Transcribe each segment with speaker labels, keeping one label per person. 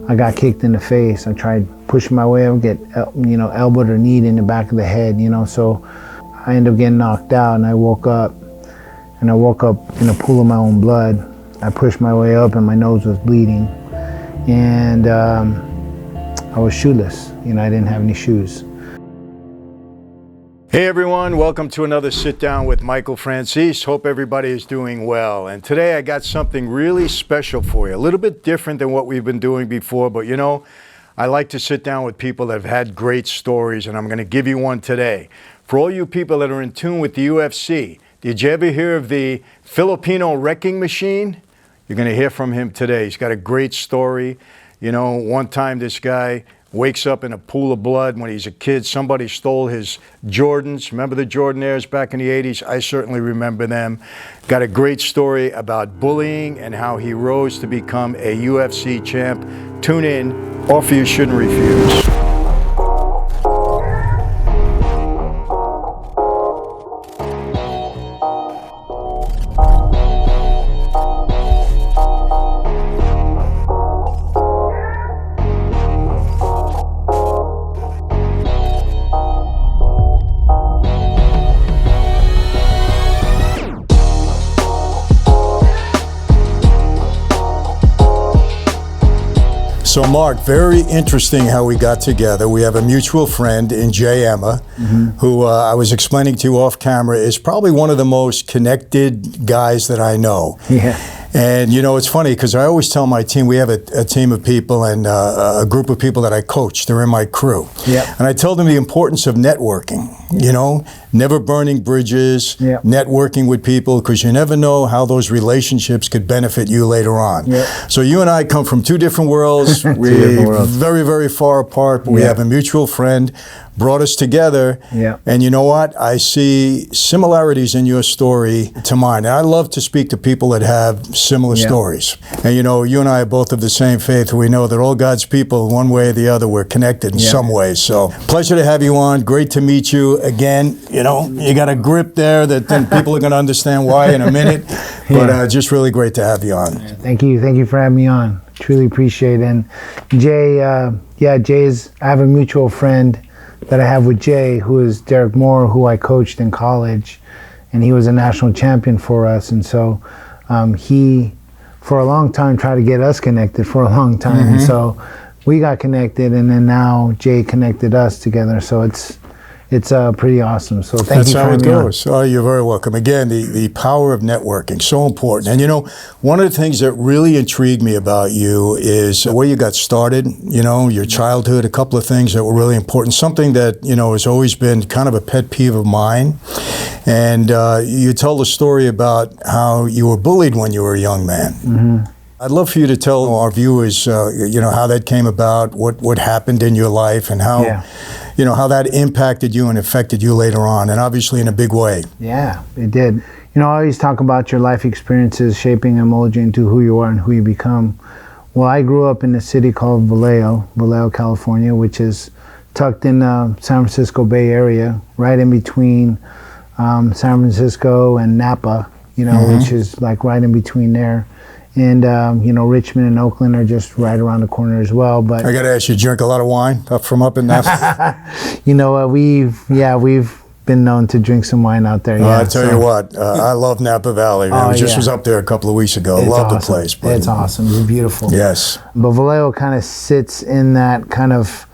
Speaker 1: I got kicked in the face. I tried pushing my way up, get elbowed or kneed in the back of the head, so I ended up getting knocked out, and I woke up in a pool of my own blood. I pushed my way up and my nose was bleeding, and I was shoeless. I didn't have any shoes.
Speaker 2: Hey everyone, welcome to another sit down with Michael Franzese. Hope everybody is doing well. And today I got something really special for you. A little bit different than what we've been doing before, but I like to sit down with people that have had great stories, and I'm going to give you one today. For all you people that are in tune with the UFC, did you ever hear of the Filipino wrecking machine? You're going to hear from him today. He's got a great story. One time this guy wakes up in a pool of blood when he's a kid. Somebody stole his Jordans. Remember the Jordanaires back in the 80s? I certainly remember them. Got a great story about bullying and how he rose to become a UFC champ. Tune in. Offer you shouldn't refuse. So Mark, very interesting how we got together. We have a mutual friend in Jay Emma, who I was explaining to you off camera is probably one of the most connected guys that I know.
Speaker 1: Yeah.
Speaker 2: And it's funny because I always tell my team, we have a team of people and a group of people that I coach. They're in my crew.
Speaker 1: Yeah.
Speaker 2: And I tell them the importance of networking, never burning bridges, networking with people, because you never know how those relationships could benefit you later on.
Speaker 1: Yeah.
Speaker 2: So you and I come from two different worlds. We're very, very far apart, but we have a mutual friend, brought us together.
Speaker 1: Yeah.
Speaker 2: And you know what? I see similarities in your story to mine. And I love to speak to people that have similar stories. And you and I are both of the same faith. We know that all God's people, one way or the other, we're connected in some ways. So pleasure to have you on. Great to meet you again. You got a grip there that then people are going to understand why in a minute. But just really great to have you on.
Speaker 1: Thank you. Thank you for having me on. Truly appreciate it. And Jay, I have a mutual friend that I have with Jay, who is Derek Moore, who I coached in college, and he was a national champion for us. And so he, for a long time, tried to get us connected for a long time. And so we got connected, and then now Jay connected us together. So it's pretty awesome. So thank you for having me on.
Speaker 2: That's how it goes. Oh, you're very welcome. Again, the power of networking, so important. And one of the things that really intrigued me about you is where you got started, your childhood, a couple of things that were really important. Something that, has always been kind of a pet peeve of mine. And you tell the story about how you were bullied when you were a young man. I'd love for you to tell our viewers, how that came about, what happened in your life, and how, how that impacted you and affected you later on, and obviously in a big way.
Speaker 1: Yeah, it did. I always talk about your life experiences shaping and molding into who you are and who you become. Well, I grew up in a city called Vallejo, California, which is tucked in the San Francisco Bay Area, right in between San Francisco and Napa, which is like right in between there. And, Richmond and Oakland are just right around the corner as well. But
Speaker 2: I got to ask you, drink a lot of wine from up in Napa?
Speaker 1: We've been known to drink some wine out there.
Speaker 2: I'll tell you what, I love Napa Valley. I was up there a couple of weeks ago. Love the place.
Speaker 1: But it's awesome. It's beautiful.
Speaker 2: Yes.
Speaker 1: But Vallejo kind of sits in that kind of,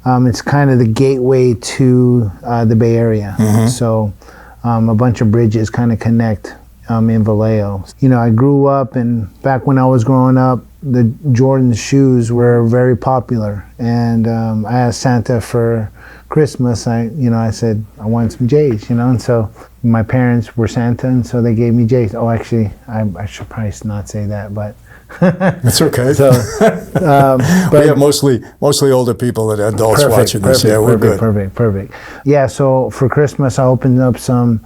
Speaker 1: it's kind of the gateway to the Bay Area. So a bunch of bridges kind of connect in Vallejo. I grew up, and back when I was growing up, the Jordan shoes were very popular. And I asked Santa for Christmas. I said, I want some J's, and so my parents were Santa, and so they gave me J's. Oh, actually, I should probably not say that, but
Speaker 2: that's okay.
Speaker 1: So,
Speaker 2: but we have mostly older people and adults watching this. Yeah, we're good.
Speaker 1: Perfect. Yeah, so for Christmas, I opened up some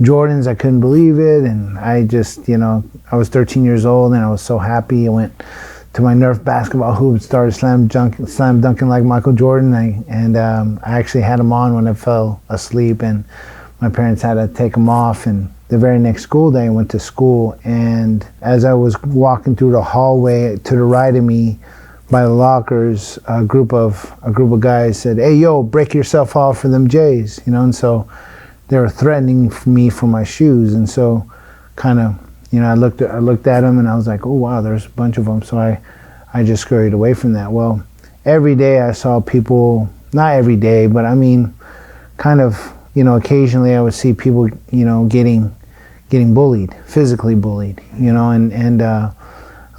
Speaker 1: Jordans. I couldn't believe it, and I just, I was 13 years old, and I was so happy. I went to my Nerf basketball hoop, started slam dunking like Michael Jordan, I actually had them on when I fell asleep, and my parents had to take them off. And the very next school day, I went to school, and as I was walking through the hallway, to the right of me by the lockers, a group of guys said, "Hey, yo, break yourself off for them J's," you know. And so they were threatening me for my shoes, and so kind of, you know, I looked at them and I was like, "Oh wow, there's a bunch of them." So I just scurried away from that. Well, every day I saw people, not every day, but I mean, kind of, you know, occasionally I would see people, you know, getting bullied, physically bullied, you know, and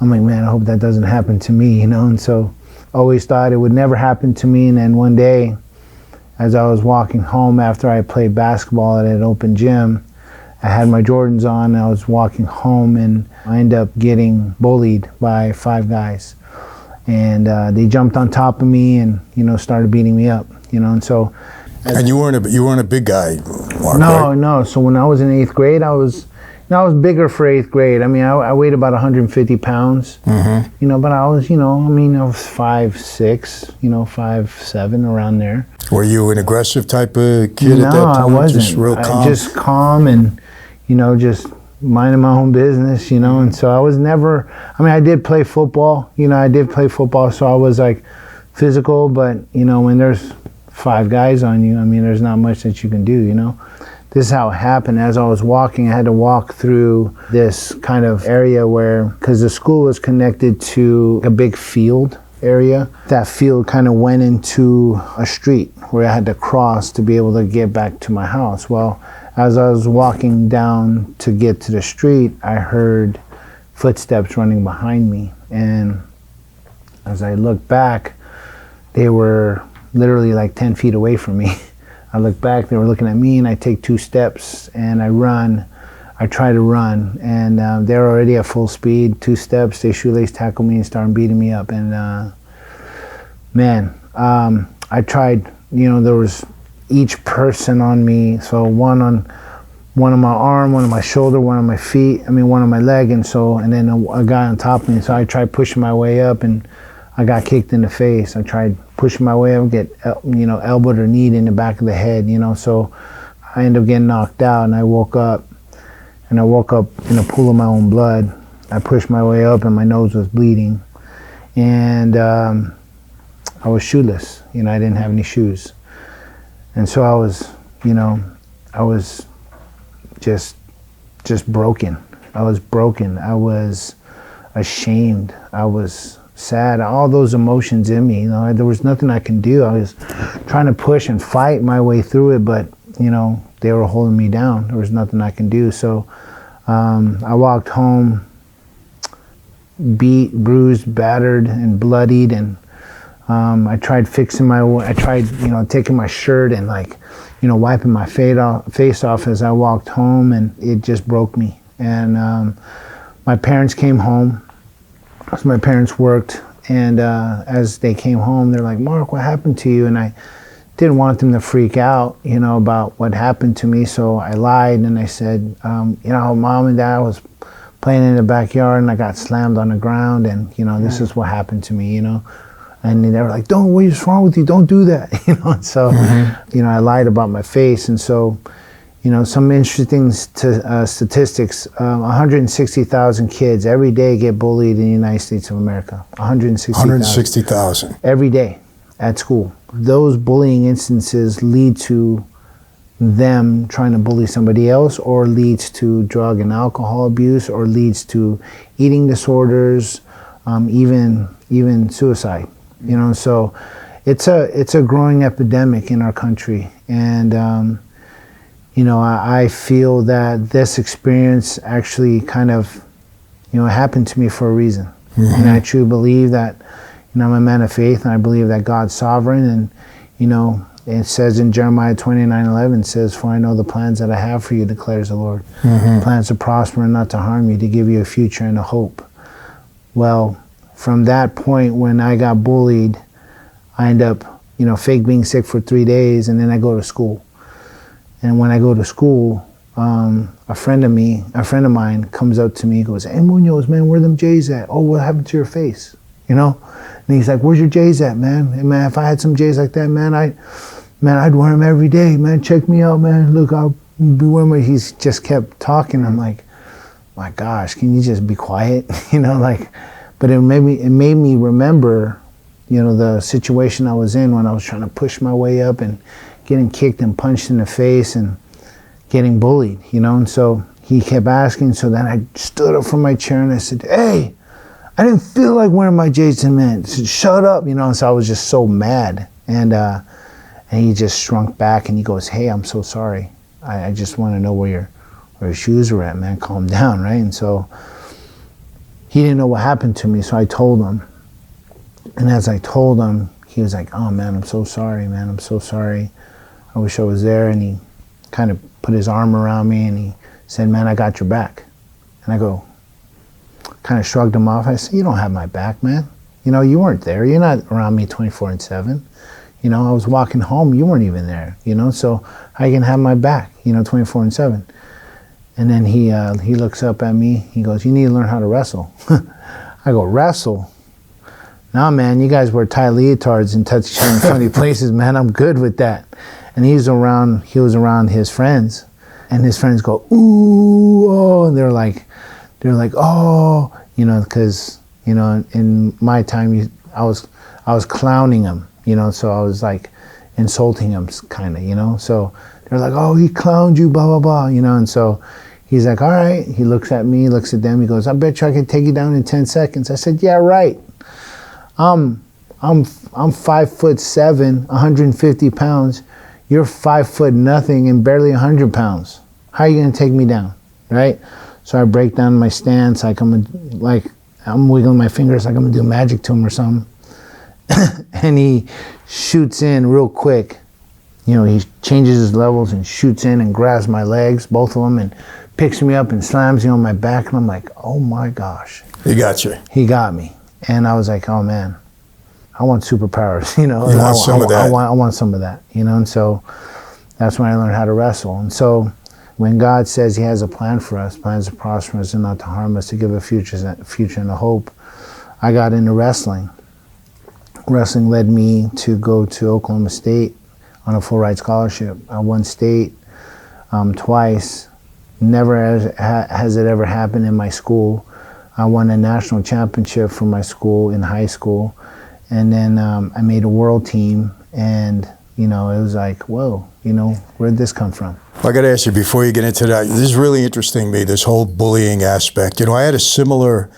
Speaker 1: I'm like, man, I hope that doesn't happen to me, you know. And so always thought it would never happen to me. And then one day, as I was walking home after I played basketball at an open gym, I had my Jordans on, and I was walking home, and I ended up getting bullied by 5 guys. And they jumped on top of me and, you know, started beating me up, you know. And so...
Speaker 2: And you weren't a big guy, Mark,
Speaker 1: No,
Speaker 2: right?
Speaker 1: no. So when I was in 8th grade, I was bigger for 8th grade. I mean, I weighed about 150 pounds, you know, but I was, you know, I mean, I was 5'6", you know, 5'7", around there.
Speaker 2: Were you an aggressive type of kid at that point?
Speaker 1: No, I wasn't.
Speaker 2: Just real calm?
Speaker 1: Just calm and, you know, just minding my own business, you know. And so I was never, I mean, I did play football, you know, so I was like physical, but, you know, when there's 5 guys on you, I mean, there's not much that you can do, you know. This is how it happened. As I was walking, I had to walk through this kind of area where, because the school was connected to a big field area, that field kind of went into a street where I had to cross to be able to get back to my house. Well, as I was walking down to get to the street, I heard footsteps running behind me. And as I looked back, they were literally like 10 feet away from me. I look back, they were looking at me, and I take 2 steps and I try to run, and they're already at full speed. 2 steps, they shoelace tackle me and start beating me up. And I tried, you know, there was each person on me, so one on my arm, one on my shoulder, one on my feet, one on my leg, and then a guy on top of me. So I tried pushing my way up, and I got kicked in the face. I tried pushing my way up, get, you know, elbowed or kneed in the back of the head, you know. So I ended up getting knocked out, and I woke up in a pool of my own blood. I pushed my way up, and my nose was bleeding, and I was shoeless. You know, I didn't have any shoes, and so I was just broken. I was broken. I was ashamed. I was sad. All those emotions in me, you know, there was nothing I can do. I was trying to push and fight my way through it, but, you know, they were holding me down. There was nothing I can do. So I walked home beat, bruised, battered, and bloodied, and I tried fixing taking my shirt and, like, you know, wiping my face off as I walked home, and it just broke me. And my parents came home. So my parents worked, and as they came home, they're like, "Mark, what happened to you?" And I didn't want them to freak out, you know, about what happened to me, so I lied, and I said, you know, Mom and Dad was playing in the backyard, and I got slammed on the ground, and, you know, this is what happened to me, you know. And they were like, what is wrong with you? Don't do that, you know. And so, you know, I lied about my face, and so, you know, some interesting statistics, 160,000 kids every day get bullied in the United States of America. 160,000. Every day at school. Those bullying instances lead to them trying to bully somebody else, or leads to drug and alcohol abuse, or leads to eating disorders, even suicide. You know, so it's a growing epidemic in our country. And you know, I feel that this experience actually kind of, you know, happened to me for a reason. And I truly believe that, you know, I'm a man of faith, and I believe that God's sovereign. And, you know, it says in Jeremiah 29:11, says, "For I know the plans that I have for you, declares the Lord. Plans to prosper and not to harm you, to give you a future and a hope." Well, from that point, when I got bullied, I end up, you know, fake being sick for 3 days, and then I go to school. And when I go to school, a friend of mine comes up to me and goes, "Hey, Muñoz, man, where them J's at? Oh, what happened to your face?" You know? And he's like, "Where's your J's at, man? And man, if I had some J's like that, man, I'd wear them every day, man. Check me out, man. Look, I'll be wearing them." He's just kept talking. I'm like, my gosh, can you just be quiet? You know, like, but it made me remember the situation I was in when I was trying to push my way up and getting kicked and punched in the face and getting bullied, and so he kept asking. So then I stood up from my chair and I said, hey, I didn't feel like wearing my Jason Man. He said, shut up, so I was just so mad. And he just shrunk back and he goes, hey, I'm so sorry. I just want to know where your shoes were at, man. Calm down, right? And so he didn't know what happened to me, so I told him. And as I told him, he was like, oh, man, I'm so sorry, man. I'm so sorry. I wish I was there. And he kind of put his arm around me and he said, man, I got your back. And I go, kind of shrugged him off. I said, you don't have my back, man. You weren't there. You're not around me 24/7. I was walking home. You weren't even there, so how you can have my back, 24/7. And then he looks up at me. He goes, you need to learn how to wrestle. I go, wrestle? Nah, man, you guys wear tight leotards and touch each other in funny places, man. I'm good with that. And he was around his friends, and his friends go, ooh, oh, and they're like, oh, because, in my time, I was clowning him, so I was like insulting him kind of, so they're like, oh, he clowned you, blah, blah, blah, and so he's like, all right. He looks at me, looks at them, he goes, I bet you I can take you down in 10 seconds. I said, yeah, right. I'm 5'7", 150 pounds. You're 5 foot nothing and barely 100 pounds. How are you gonna take me down, right? So I break down my stance, I'm wiggling my fingers like I'm gonna do magic to him or something. And he shoots in real quick. He changes his levels and shoots in and grabs my legs, both of them, and picks me up and slams me on my back. And I'm like, oh my gosh.
Speaker 2: He got you.
Speaker 1: He got me. And I was like, oh man, I want superpowers,
Speaker 2: You want some of that.
Speaker 1: I want some of that, and so that's when I learned how to wrestle. And so when God says he has a plan for us, plans to prosper us and not to harm us, to give a future and a hope, I got into wrestling. Wrestling led me to go to Oklahoma State on a full ride scholarship. I won state twice. Never has it ever happened in my school. I won a national championship for my school in high school. And then I made a world team, and it was like, whoa, where'd this come from?
Speaker 2: I got to ask you, before you get into that, this is really interesting to me, this whole bullying aspect. I had a similar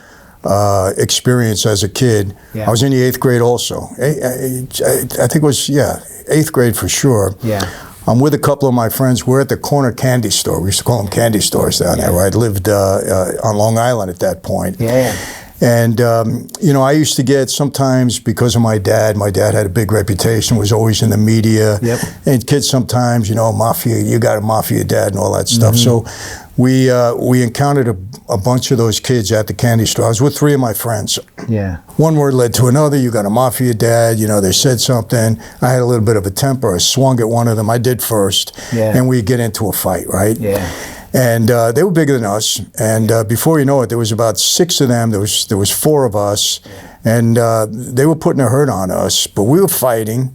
Speaker 2: experience as a kid. Yeah. I was in the 8th grade also. I think it was, 8th grade for sure.
Speaker 1: Yeah.
Speaker 2: I'm with a couple of my friends. We're at the corner candy store. We used to call them candy stores down there, right? I lived on Long Island at that point.
Speaker 1: Yeah.
Speaker 2: And, I used to get sometimes, because of my dad had a big reputation, was always in the media.
Speaker 1: Yep.
Speaker 2: And kids sometimes, mafia, you got a mafia dad and all that stuff. Mm-hmm. So we encountered a bunch of those kids at the candy store. I was with 3 of my friends.
Speaker 1: Yeah.
Speaker 2: One word led to another. You got a mafia dad, they said something. I had a little bit of a temper. I swung at one of them. I did first. Yeah. And we get into a fight, right?
Speaker 1: Yeah.
Speaker 2: And they were bigger than us. And before you know it, there was about 6 of them. There was 4 of us. And they were putting a hurt on us. But we were fighting.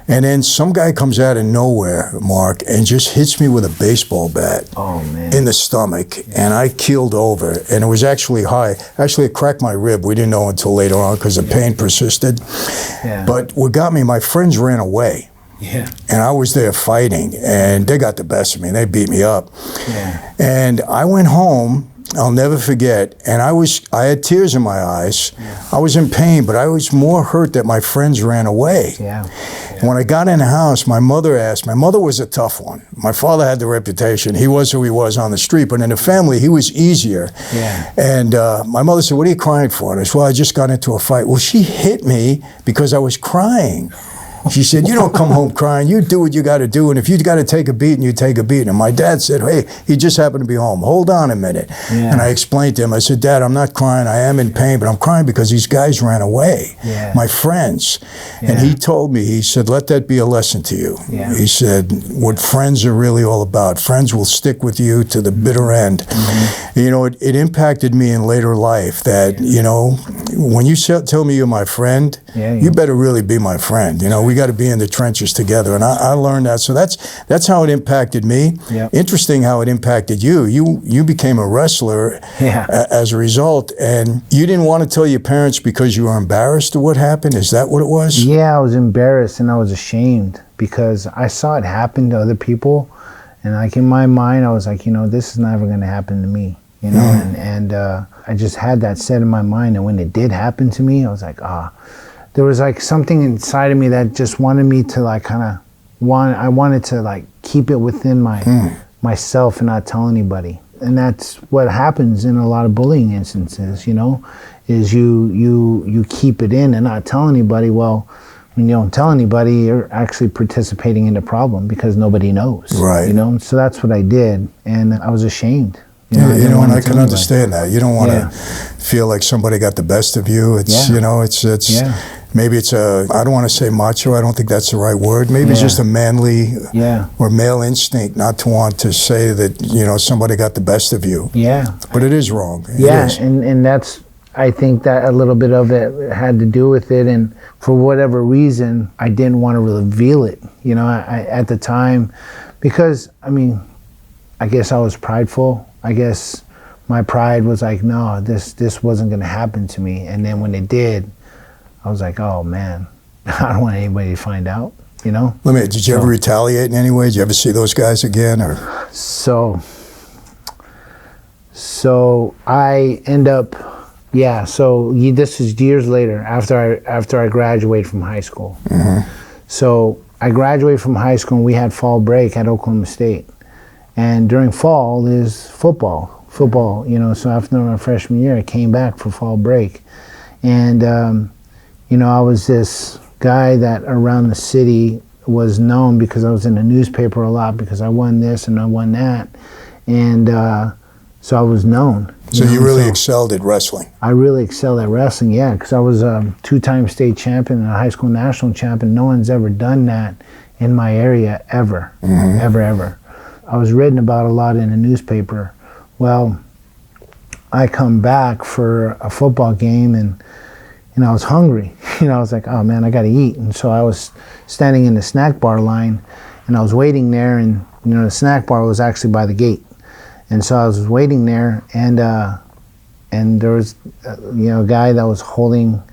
Speaker 2: And then some guy comes out of nowhere, Mark, and just hits me with a baseball bat in the stomach. And I keeled over. And it was actually high. Actually, it cracked my rib. We didn't know until later on because the pain persisted. Yeah. But what got me, my friends ran away.
Speaker 1: Yeah.
Speaker 2: And I was there fighting, and they got the best of me. They beat me up. Yeah. And I went home, I'll never forget, and I had tears in my eyes. Yeah. I was in pain, but I was more hurt that my friends ran away.
Speaker 1: Yeah.
Speaker 2: And when I got in the house, my mother was a tough one. My father had the reputation. He was who he was on the street, but in the family, he was easier.
Speaker 1: Yeah.
Speaker 2: And my mother said, what are you crying for? And I said, well, I just got into a fight. Well, she hit me because I was crying. She said, you don't come home crying. You do what you got to do. And if you got to take a beating, you take a beating. And my dad said, hey, he just happened to be home. Hold on a minute. Yeah. And I explained to him, I said, Dad, I'm not crying. I am in pain, but I'm crying because these guys ran away, my friends. Yeah. And he told me, he said, let that be a lesson to you. Yeah. He said, what friends are really all about. Friends will stick with you to the bitter end. Mm-hmm. It impacted me in later life that, when you tell me you're my friend, you better really be my friend. We
Speaker 3: we got to be in the trenches together. And I learned that. So that's how it impacted me.
Speaker 1: Yep.
Speaker 3: Interesting how it impacted you. You became a wrestler as a result, and you didn't want to tell your parents because you were embarrassed of what happened? Is that what it was?
Speaker 1: Yeah, I was embarrassed and I was ashamed because I saw it happen to other people. And like in my mind, I was like, this is never going to happen to me. And I just had that set in my mind. And when it did happen to me, I was like, there was like something inside of me that just wanted me to like I wanted to like keep it within myself and not tell anybody. And that's what happens in a lot of bullying instances, is you keep it in and not tell anybody. Well, when you don't tell anybody, you're actually participating in the problem because nobody knows.
Speaker 3: Right.
Speaker 1: So that's what I did. And I was ashamed.
Speaker 3: And I can understand that. You don't want to feel like somebody got the best of you. It's, maybe it's I don't want to say macho. I don't think that's the right word. Maybe it's just a manly or male instinct not to want to say that, somebody got the best of you. Yeah. But it is wrong.
Speaker 1: And that's, I think that a little bit of it had to do with it. And for whatever reason, I didn't want to reveal it, at the time, because, I guess I was prideful. I guess my pride was like, no, this wasn't going to happen to me. And then when it did, I was like, oh man, I don't want anybody to find out,
Speaker 3: Did you ever retaliate in any way? Did you ever see those guys again? Or
Speaker 1: So I end up, this is years later after I graduated from high school. Mm-hmm. So I graduated from high school and we had fall break at Oklahoma State. And during fall is football, so after my freshman year, I came back for fall break. And, I was this guy that around the city was known because I was in the newspaper a lot because I won this and I won that. And so I was known.
Speaker 3: So you really excelled at wrestling?
Speaker 1: I really excelled at wrestling, because I was a 2-time state champion and a high school national champion. No one's ever done that in my area ever, ever. I was written about a lot in the newspaper. Well, I come back for a football game and I was hungry. I was like, oh man, I gotta eat. And so I was standing in the snack bar line and I was waiting there, and the snack bar was actually by the gate. And so I was waiting there, and there was a guy that was holding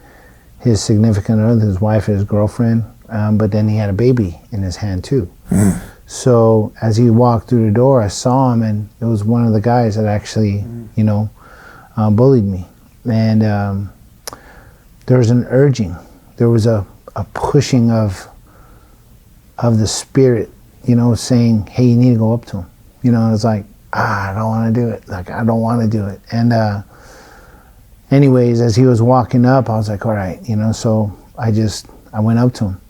Speaker 1: his significant other, his wife, his girlfriend, but then he had a baby in his hand too. So as he walked through the door, I saw him, and it was one of the guys that actually, bullied me. And there was an urging, there was a pushing of the spirit, saying, hey, you need to go up to him. I was like, I don't want to do it. I don't want to do it. And anyways, as he was walking up, I was like, all right, so I went up to him.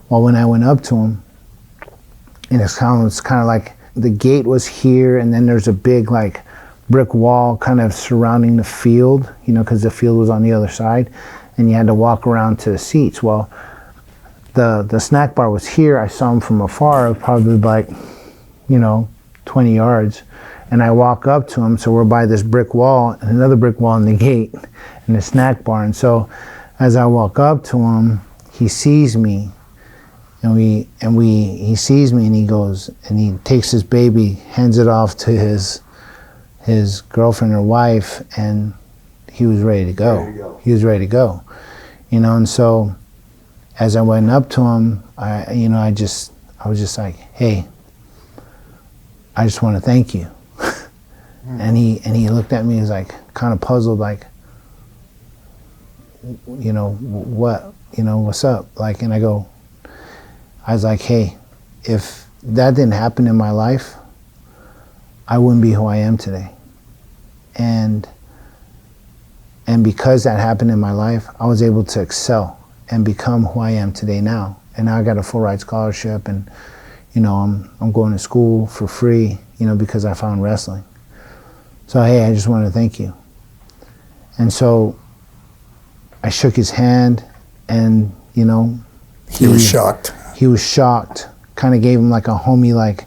Speaker 1: Well, when I went up to him, and it's kind of like the gate was here, and then there's a big like brick wall kind of surrounding the field, because the field was on the other side, and you had to walk around to the seats. Well, the snack bar was here. I saw him from afar, probably like, 20 yards, and I walk up to him. So we're by this brick wall and another brick wall and the gate and the snack bar. And so as I walk up to him, he sees me. He sees me and he goes and he takes his baby, hands it off to his girlfriend or wife, and he was ready to go. He was ready to go, and so as I went up to him, I was just like, hey, I just want to thank you. And he looked at me, he was like kind of puzzled, like, what, what's up? Like, and I was like, hey, if that didn't happen in my life, I wouldn't be who I am today. And because that happened in my life, I was able to excel and become who I am today now. And now I got a full ride scholarship, and I'm going to school for free, because I found wrestling. So hey, I just want to thank you. And so I shook his hand, and
Speaker 3: he was shocked.
Speaker 1: He was shocked. Kind of gave him like a homie, like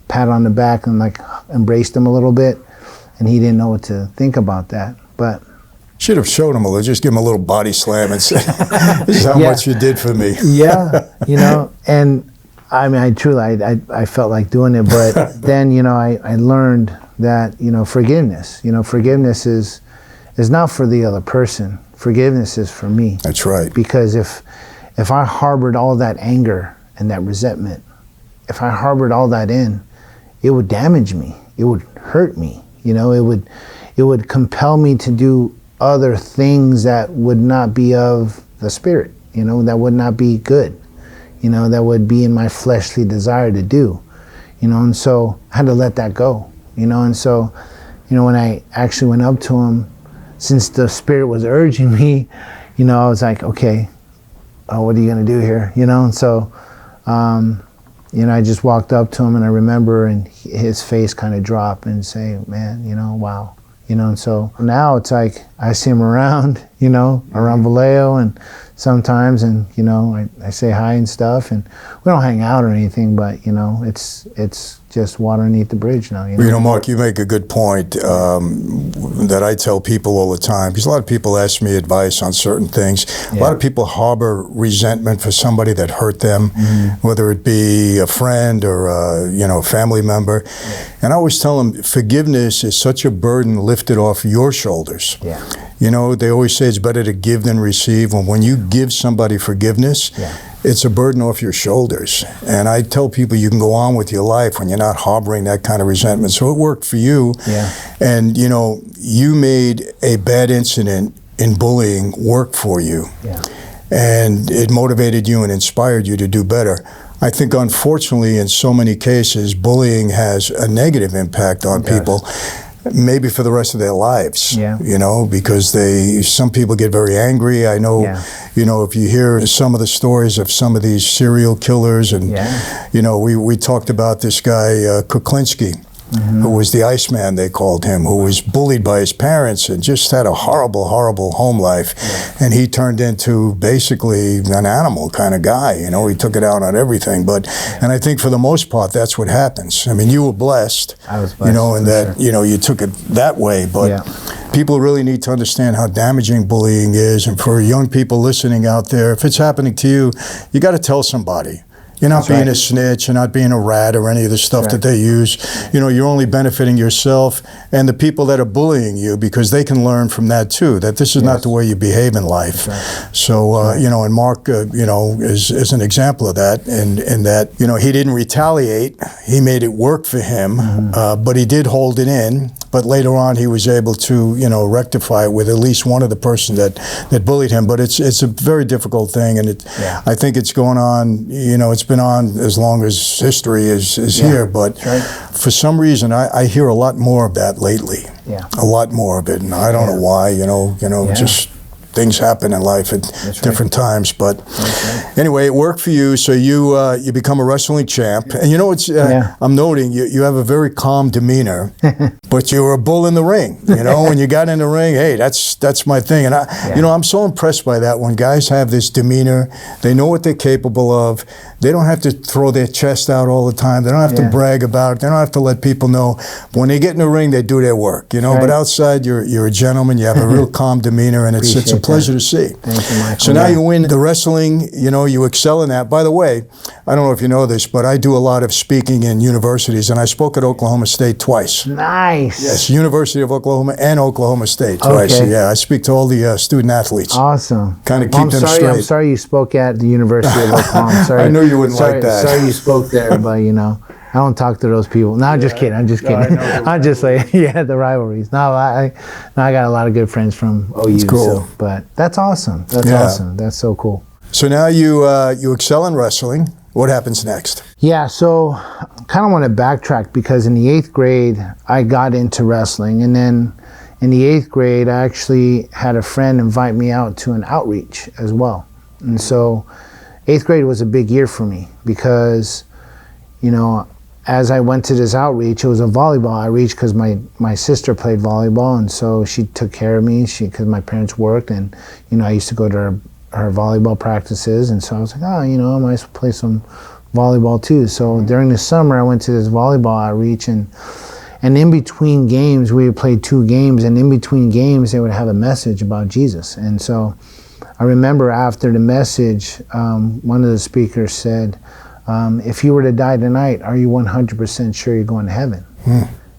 Speaker 1: pat on the back, and like embraced him a little bit. And he didn't know what to think about that. But
Speaker 3: Should have showed him just give him a little body slam and say, "This is how much you did for me."
Speaker 1: Yeah, and I mean, I felt like doing it, but then I learned that forgiveness. Forgiveness is not for the other person. Forgiveness is for me.
Speaker 3: That's right.
Speaker 1: Because if I harbored all that anger and that resentment, if I harbored all that in, it would damage me. It would hurt me. It would compel me to do other things that would not be of the spirit. That would not be good. That would be in my fleshly desire to do. And so I had to let that go. And so, when I actually went up to him, since the spirit was urging me, I was like, okay, what are you gonna do here? And so, I just walked up to him, and I remember, and his face kind of dropped and say, man, wow. And so now it's like I see him around, around Vallejo, and sometimes, and I say hi and stuff, and we don't hang out or anything, but it's just water underneath the bridge now.
Speaker 3: Mark, you make a good point that I tell people all the time, because a lot of people ask me advice on certain things. A lot of people harbor resentment for somebody that hurt them, whether it be a friend or a family member. And I always tell them, forgiveness is such a burden lifted off your shoulders. They always say it's better to give than receive. And when you give somebody forgiveness, it's a burden off your shoulders. And I tell people you can go on with your life when you're not harboring that kind of resentment. So it worked for you. And, you made a bad incident in bullying work for you. And it motivated you and inspired you to do better. I think, unfortunately, in so many cases, bullying has a negative impact on people. Maybe for the rest of their lives, because some people get very angry. I know, if you hear some of the stories of some of these serial killers, and, we talked about this guy, Kuklinski, who was the Iceman, they called him, who was bullied by his parents and just had a horrible, horrible home life. And he turned into basically an animal kind of guy. He took it out on everything. And I think for the most part, that's what happens. I mean, you were blessed,
Speaker 1: I was blessed,
Speaker 3: and that, you took it that way. But people really need to understand how damaging bullying is. And for young people listening out there, if it's happening to you, you got to tell somebody. You're not being a snitch, you're not being a rat or any of the stuff that they use. You're only benefiting yourself and the people that are bullying you, because they can learn from that too, that this is not the way you behave in life. So, and Mark, is an example of that, in that, he didn't retaliate, he made it work for him, but he did hold it in. But later on, he was able to, rectify it with at least one of the person that bullied him. But it's a very difficult thing, and I think it's going on. It's been on as long as history is here. But for some reason, I hear a lot more of that lately. A lot more of it, and I don't know why. Just things happen in life at different times. But anyway, it worked for you. So you become a wrestling champ. And I'm noting you have a very calm demeanor, but you were a bull in the ring. When you got in the ring, hey, that's my thing. And I'm so impressed by that when guys have this demeanor. They know what they're capable of. They don't have to throw their chest out all the time. They don't have to brag about it. They don't have to let people know. When they get in the ring, they do their work. But outside, you're a gentleman. You have a real calm demeanor, and it's a pleasure to see.
Speaker 1: Thank you, Michael.
Speaker 3: So now you win the wrestling. You excel in that. By the way, I don't know if you know this, but I do a lot of speaking in universities, and I spoke at Oklahoma State twice.
Speaker 1: Nice.
Speaker 3: Yes, University of Oklahoma and Oklahoma State twice. Yeah, I speak to all the student athletes.
Speaker 1: Awesome.
Speaker 3: Kind of keep them straight.
Speaker 1: I'm sorry you spoke at the University of Oklahoma. I'm sorry.
Speaker 3: I knew you wouldn't like that.
Speaker 1: Sorry you spoke there, but I don't talk to those people. No, I'm just kidding. I'm just kidding. I'm just like, the rivalries. No, I got a lot of good friends from OU. That's cool. But that's awesome. That's awesome. That's so cool.
Speaker 3: So now you excel in wrestling. What happens next?
Speaker 1: Yeah, so kind of want to backtrack, because in the 8th grade, I got into wrestling. And then in the 8th grade, I actually had a friend invite me out to an outreach as well. And so 8th grade was a big year for me, because, as I went to this outreach, it was a volleyball outreach, because my sister played volleyball, and so she took care of me, because my parents worked, and, I used to go to her volleyball practices, and so I was like, I might as well play some volleyball too. So during the summer, I went to this volleyball outreach, and And in between games, we would play 2 games, and in between games, they would have a message about Jesus. And so I remember after the message, one of the speakers said, if you were to die tonight, are you 100% sure you're going to heaven?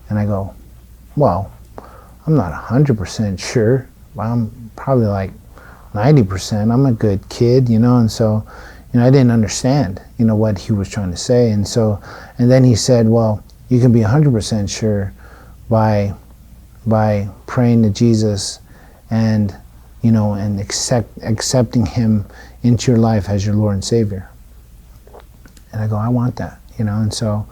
Speaker 1: And I go, well, I'm not 100% sure. I'm probably like 90%. I'm a good kid, you know, and so, you know, I didn't understand, you know, what he was trying to say. And so, and then he said, well, you can be 100% sure by praying to Jesus and, you know, and accepting him into your life as your Lord and Savior. And I go, I want that, you know, and so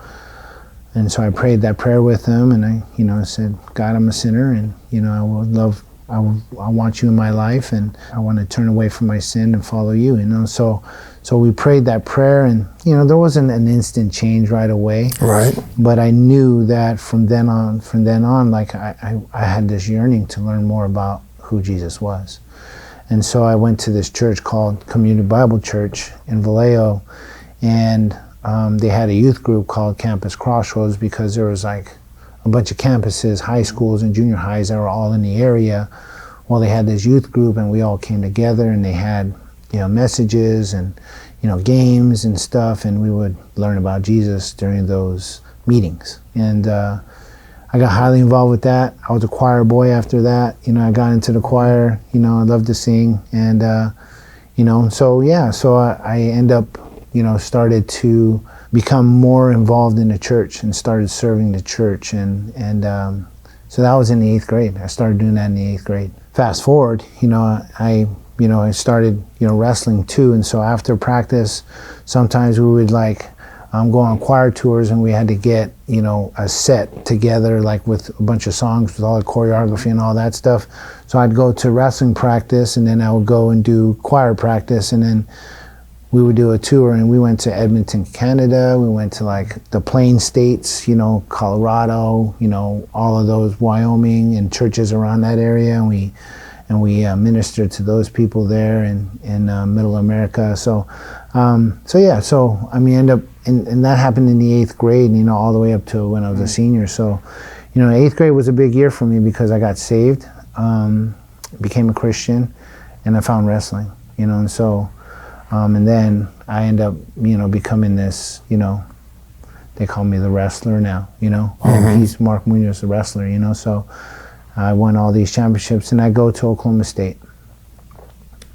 Speaker 1: I prayed that prayer with him, and I, you know, said, God, I'm a sinner, and, you know, I want you in my life, and I want to turn away from my sin and follow you, you know. So we prayed that prayer, and, you know, there wasn't an instant change right away.
Speaker 3: Right.
Speaker 1: But I knew that from then on, like I had this yearning to learn more about who Jesus was. And so I went to this church called Community Bible Church in Vallejo, and they had a youth group called Campus Crossroads, because there was like a bunch of campuses, high schools and junior highs that were all in the area. Well, they had this youth group, and we all came together, and they had, you know, messages and, you know, games and stuff, and we would learn about Jesus during those meetings. And I got highly involved with that. I was a choir boy after that. You know, I got into the choir. You know, I loved to sing, and you know, so yeah, so I end up, you know, started to become more involved in the church and started serving the church, and so that was in the 8th grade. I started doing that in the 8th grade. Fast forward, you know, I started, you know, wrestling too, and so after practice, sometimes we would like go on choir tours, and we had to get, you know, a set together, like with a bunch of songs with all the choreography and all that stuff. So I'd go to wrestling practice, and then I would go and do choir practice, and then we would do a tour, and we went to Edmonton, Canada. We went to like the Plain States, you know, Colorado, you know, all of those, Wyoming, and churches around that area, and we ministered to those people there in Middle America. So yeah, so I mean, and that happened in the 8th grade, you know, all the way up to when I was a senior. So, you know, 8th grade was a big year for me because I got saved, became a Christian, and I found wrestling, you know, and so. And then I end up, you know, becoming this, you know, they call me the wrestler now, you know. Oh, he's Mark Muñoz, the wrestler, you know. So I won all these championships, and I go to Oklahoma State.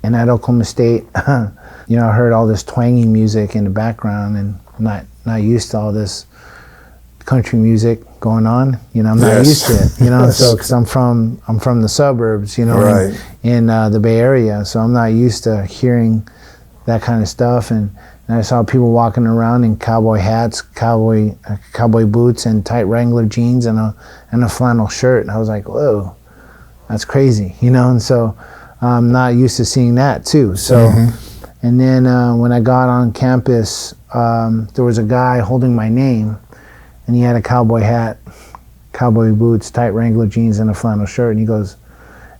Speaker 1: And at Oklahoma State, you know, I heard all this twanging music in the background, and I'm not used to all this country music going on. You know, I'm not used to it, you know. So because I'm from the suburbs, you know,
Speaker 3: right,
Speaker 1: in the Bay Area, so I'm not used to hearing that kind of stuff, and I saw people walking around in cowboy hats, cowboy boots, and tight Wrangler jeans, and a flannel shirt. And I was like, whoa, that's crazy, you know. And so I'm not used to seeing that too. So, and then when I got on campus, there was a guy holding my name, and he had a cowboy hat, cowboy boots, tight Wrangler jeans, and a flannel shirt. And he goes,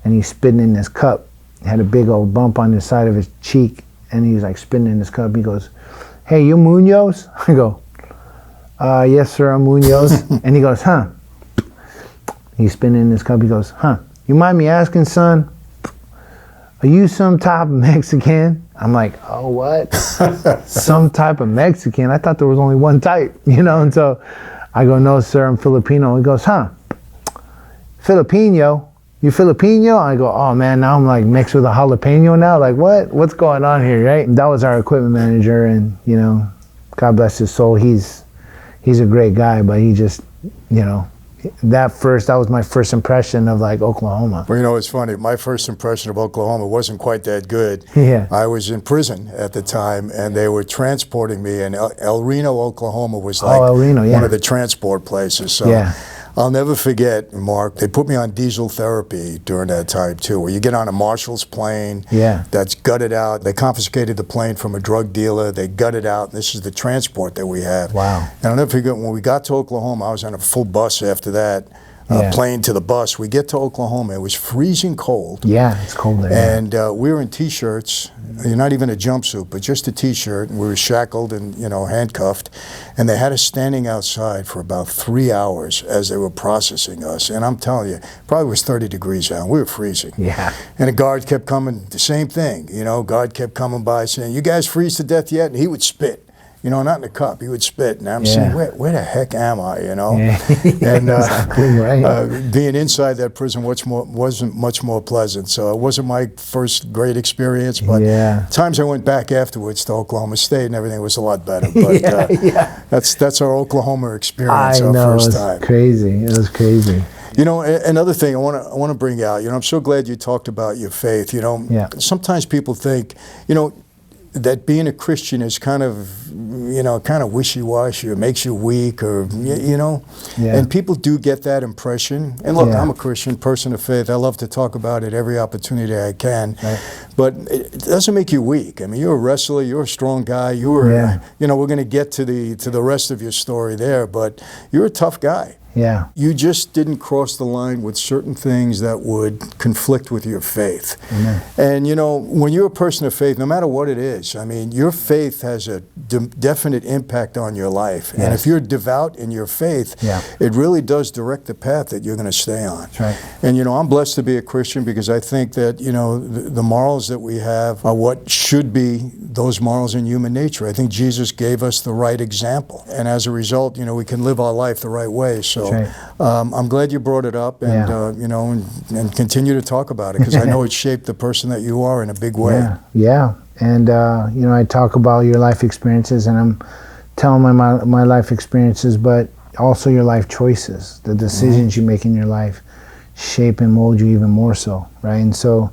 Speaker 1: and he's spitting in his cup. He had a big old bump on the side of his cheek. And he's like spitting in his cup. He goes, hey, you Muñoz? I go, yes, sir, I'm Muñoz. And he goes, huh? He's spinning in his cup. He goes, huh? You mind me asking, son, are you some type of Mexican? I'm like, oh, what? Some type of Mexican? I thought there was only one type, you know? And so I go, no, sir, I'm Filipino. He goes, huh? Filipino? You Filipino? I go, oh man, now I'm like mixed with a jalapeno now. Like what's going on here, right? And that was our equipment manager, and you know, God bless his soul. He's a great guy, but he just, you know, that was my first impression of like Oklahoma.
Speaker 3: Well, you know, it's funny. My first impression of Oklahoma wasn't quite that good.
Speaker 1: Yeah.
Speaker 3: I was in prison at the time, and they were transporting me, and El Reno, Oklahoma was like one of the transport places. So
Speaker 1: yeah.
Speaker 3: I'll never forget, Mark, they put me on diesel therapy during that time too, where you get on a Marshall's plane that's gutted out. They confiscated the plane from a drug dealer. They gutted out. This is the transport that we have.
Speaker 1: Wow.
Speaker 3: And I'll never forget, when we got to Oklahoma, I was on a full bus after that. plane to the bus. We get to Oklahoma. It was freezing cold.
Speaker 1: Yeah, it's cold there.
Speaker 3: And we were in T-shirts. You're not even a jumpsuit, but just a T-shirt. And we were shackled and, handcuffed. And they had us standing outside for about 3 hours as they were processing us. And I'm telling you, probably was 30 degrees out. We were freezing.
Speaker 1: Yeah.
Speaker 3: And a guard kept coming, the same thing. Guard kept coming by saying, "You guys freeze to death yet?" And he would spit. Not in a cup. He would spit. And I'm saying, where the heck am I,
Speaker 1: Yeah.
Speaker 3: And
Speaker 1: exactly right.
Speaker 3: being inside that prison wasn't much more pleasant. So it wasn't my first great experience. But times I went back afterwards to Oklahoma State and everything was a lot better. But that's our Oklahoma experience, our first time.
Speaker 1: Crazy. It was crazy.
Speaker 3: Another thing I want to bring out, I'm so glad you talked about your faith. Sometimes people think, that being a Christian is kind of wishy-washy, or makes you weak, or, and people do get that impression. And look, I'm a Christian, person of faith. I love to talk about it every opportunity I can. Right. But it doesn't make you weak. I mean, you're a wrestler, you're a strong guy, we're going to get to the rest of your story there, but you're a tough guy.
Speaker 1: Yeah.
Speaker 3: You just didn't cross the line with certain things that would conflict with your faith.
Speaker 1: Amen.
Speaker 3: And, when you're a person of faith, no matter what it is, I mean, your faith has a definite impact on your life. Yes. And if you're devout in your faith, it really does direct the path that you're going to stay on.
Speaker 1: That's right.
Speaker 3: And, I'm blessed to be a Christian because I think that, the morals that we have are what should be those morals in human nature. I think Jesus gave us the right example. And as a result, we can live our life the right way. So I'm glad you brought it up and, and continue to talk about it because I know it shaped the person that you are in a big way.
Speaker 1: Yeah. And, I talk about your life experiences and I'm telling my life experiences, but also your life choices, the decisions you make in your life shape and mold you even more so, right? And so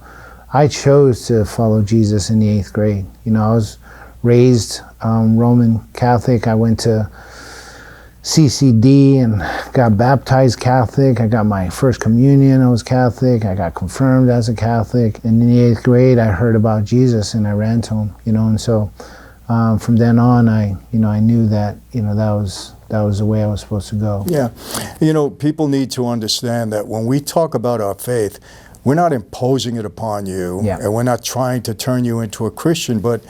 Speaker 1: I chose to follow Jesus in the 8th grade. I was raised Roman Catholic. I went to CCD and got baptized Catholic. I got my first communion, I was Catholic. I got confirmed as a Catholic. And in the 8th grade, I heard about Jesus and I ran to him, and so from then on, I knew that, that was the way I was supposed to go.
Speaker 3: Yeah. People need to understand that when we talk about our faith, we're not imposing it upon you and we're not trying to turn you into a Christian, but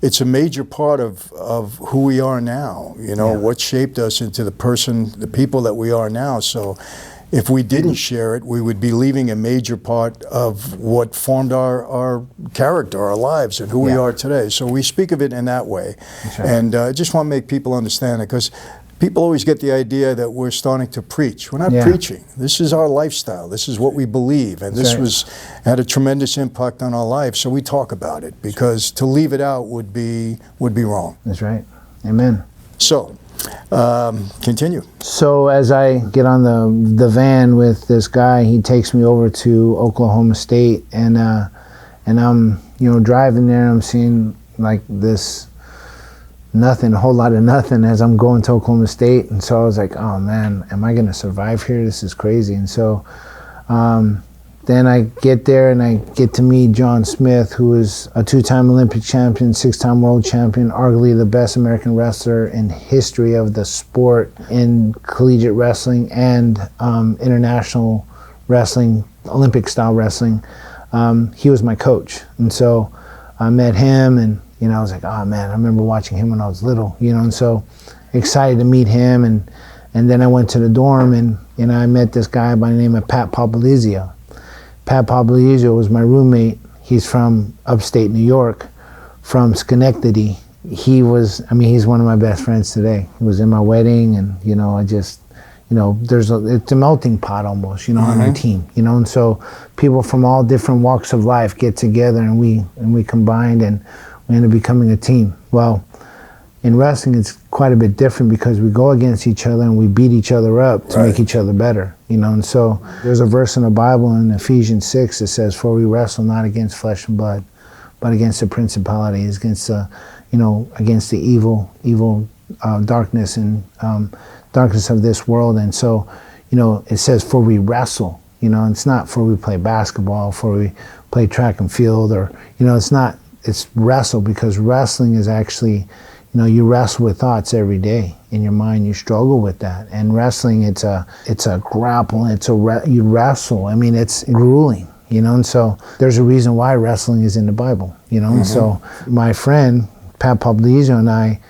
Speaker 3: it's a major part of who we are now, what shaped us into the people that we are now. So if we didn't share it, we would be leaving a major part of what formed our character, our lives, and who we are today. So we speak of it in that way. Right. And I just want to make people understand it because people always get the idea that we're starting to preach. We're not preaching. This is our lifestyle. This is what we believe. And this had a tremendous impact on our life. So we talk about it because to leave it out would be wrong.
Speaker 1: That's right. Amen.
Speaker 3: So, continue.
Speaker 1: So as I get on the van with this guy, he takes me over to Oklahoma State and I'm, driving there, I'm seeing like this nothing, a whole lot of nothing as I'm going to Oklahoma State. And so I was like, oh man, am I going to survive here? This is crazy. And so then I get there and I get to meet John Smith, who is a 2-time Olympic champion, 6-time world champion, arguably the best American wrestler in history of the sport in collegiate wrestling and international wrestling, Olympic style wrestling. He was my coach. And so I met him and I was like, oh man, I remember watching him when I was little, and so excited to meet him. And then I went to the dorm and I met this guy by the name of Pat Popolizio. Pat Popolizio was my roommate. He's from upstate New York, from Schenectady. He's one of my best friends today. He was in my wedding and, I just, it's a melting pot almost, on our team, and so people from all different walks of life get together and we combined and we ended up becoming a team. Well, in wrestling, it's quite a bit different because we go against each other and we beat each other up to make each other better, and so there's a verse in the Bible in Ephesians 6 that says, for we wrestle not against flesh and blood, but against the principalities, against the evil darkness and darkness of this world. And so, it says, for we wrestle, it's not for we play basketball, for we play track and field, or, it's wrestle, because wrestling is actually, you wrestle with thoughts every day, in your mind, you struggle with that. And wrestling, it's a grapple, you wrestle. I mean, it's grueling, you know. And so there's a reason why wrestling is in the Bible, you know. And so my friend Pat Poblizio and I,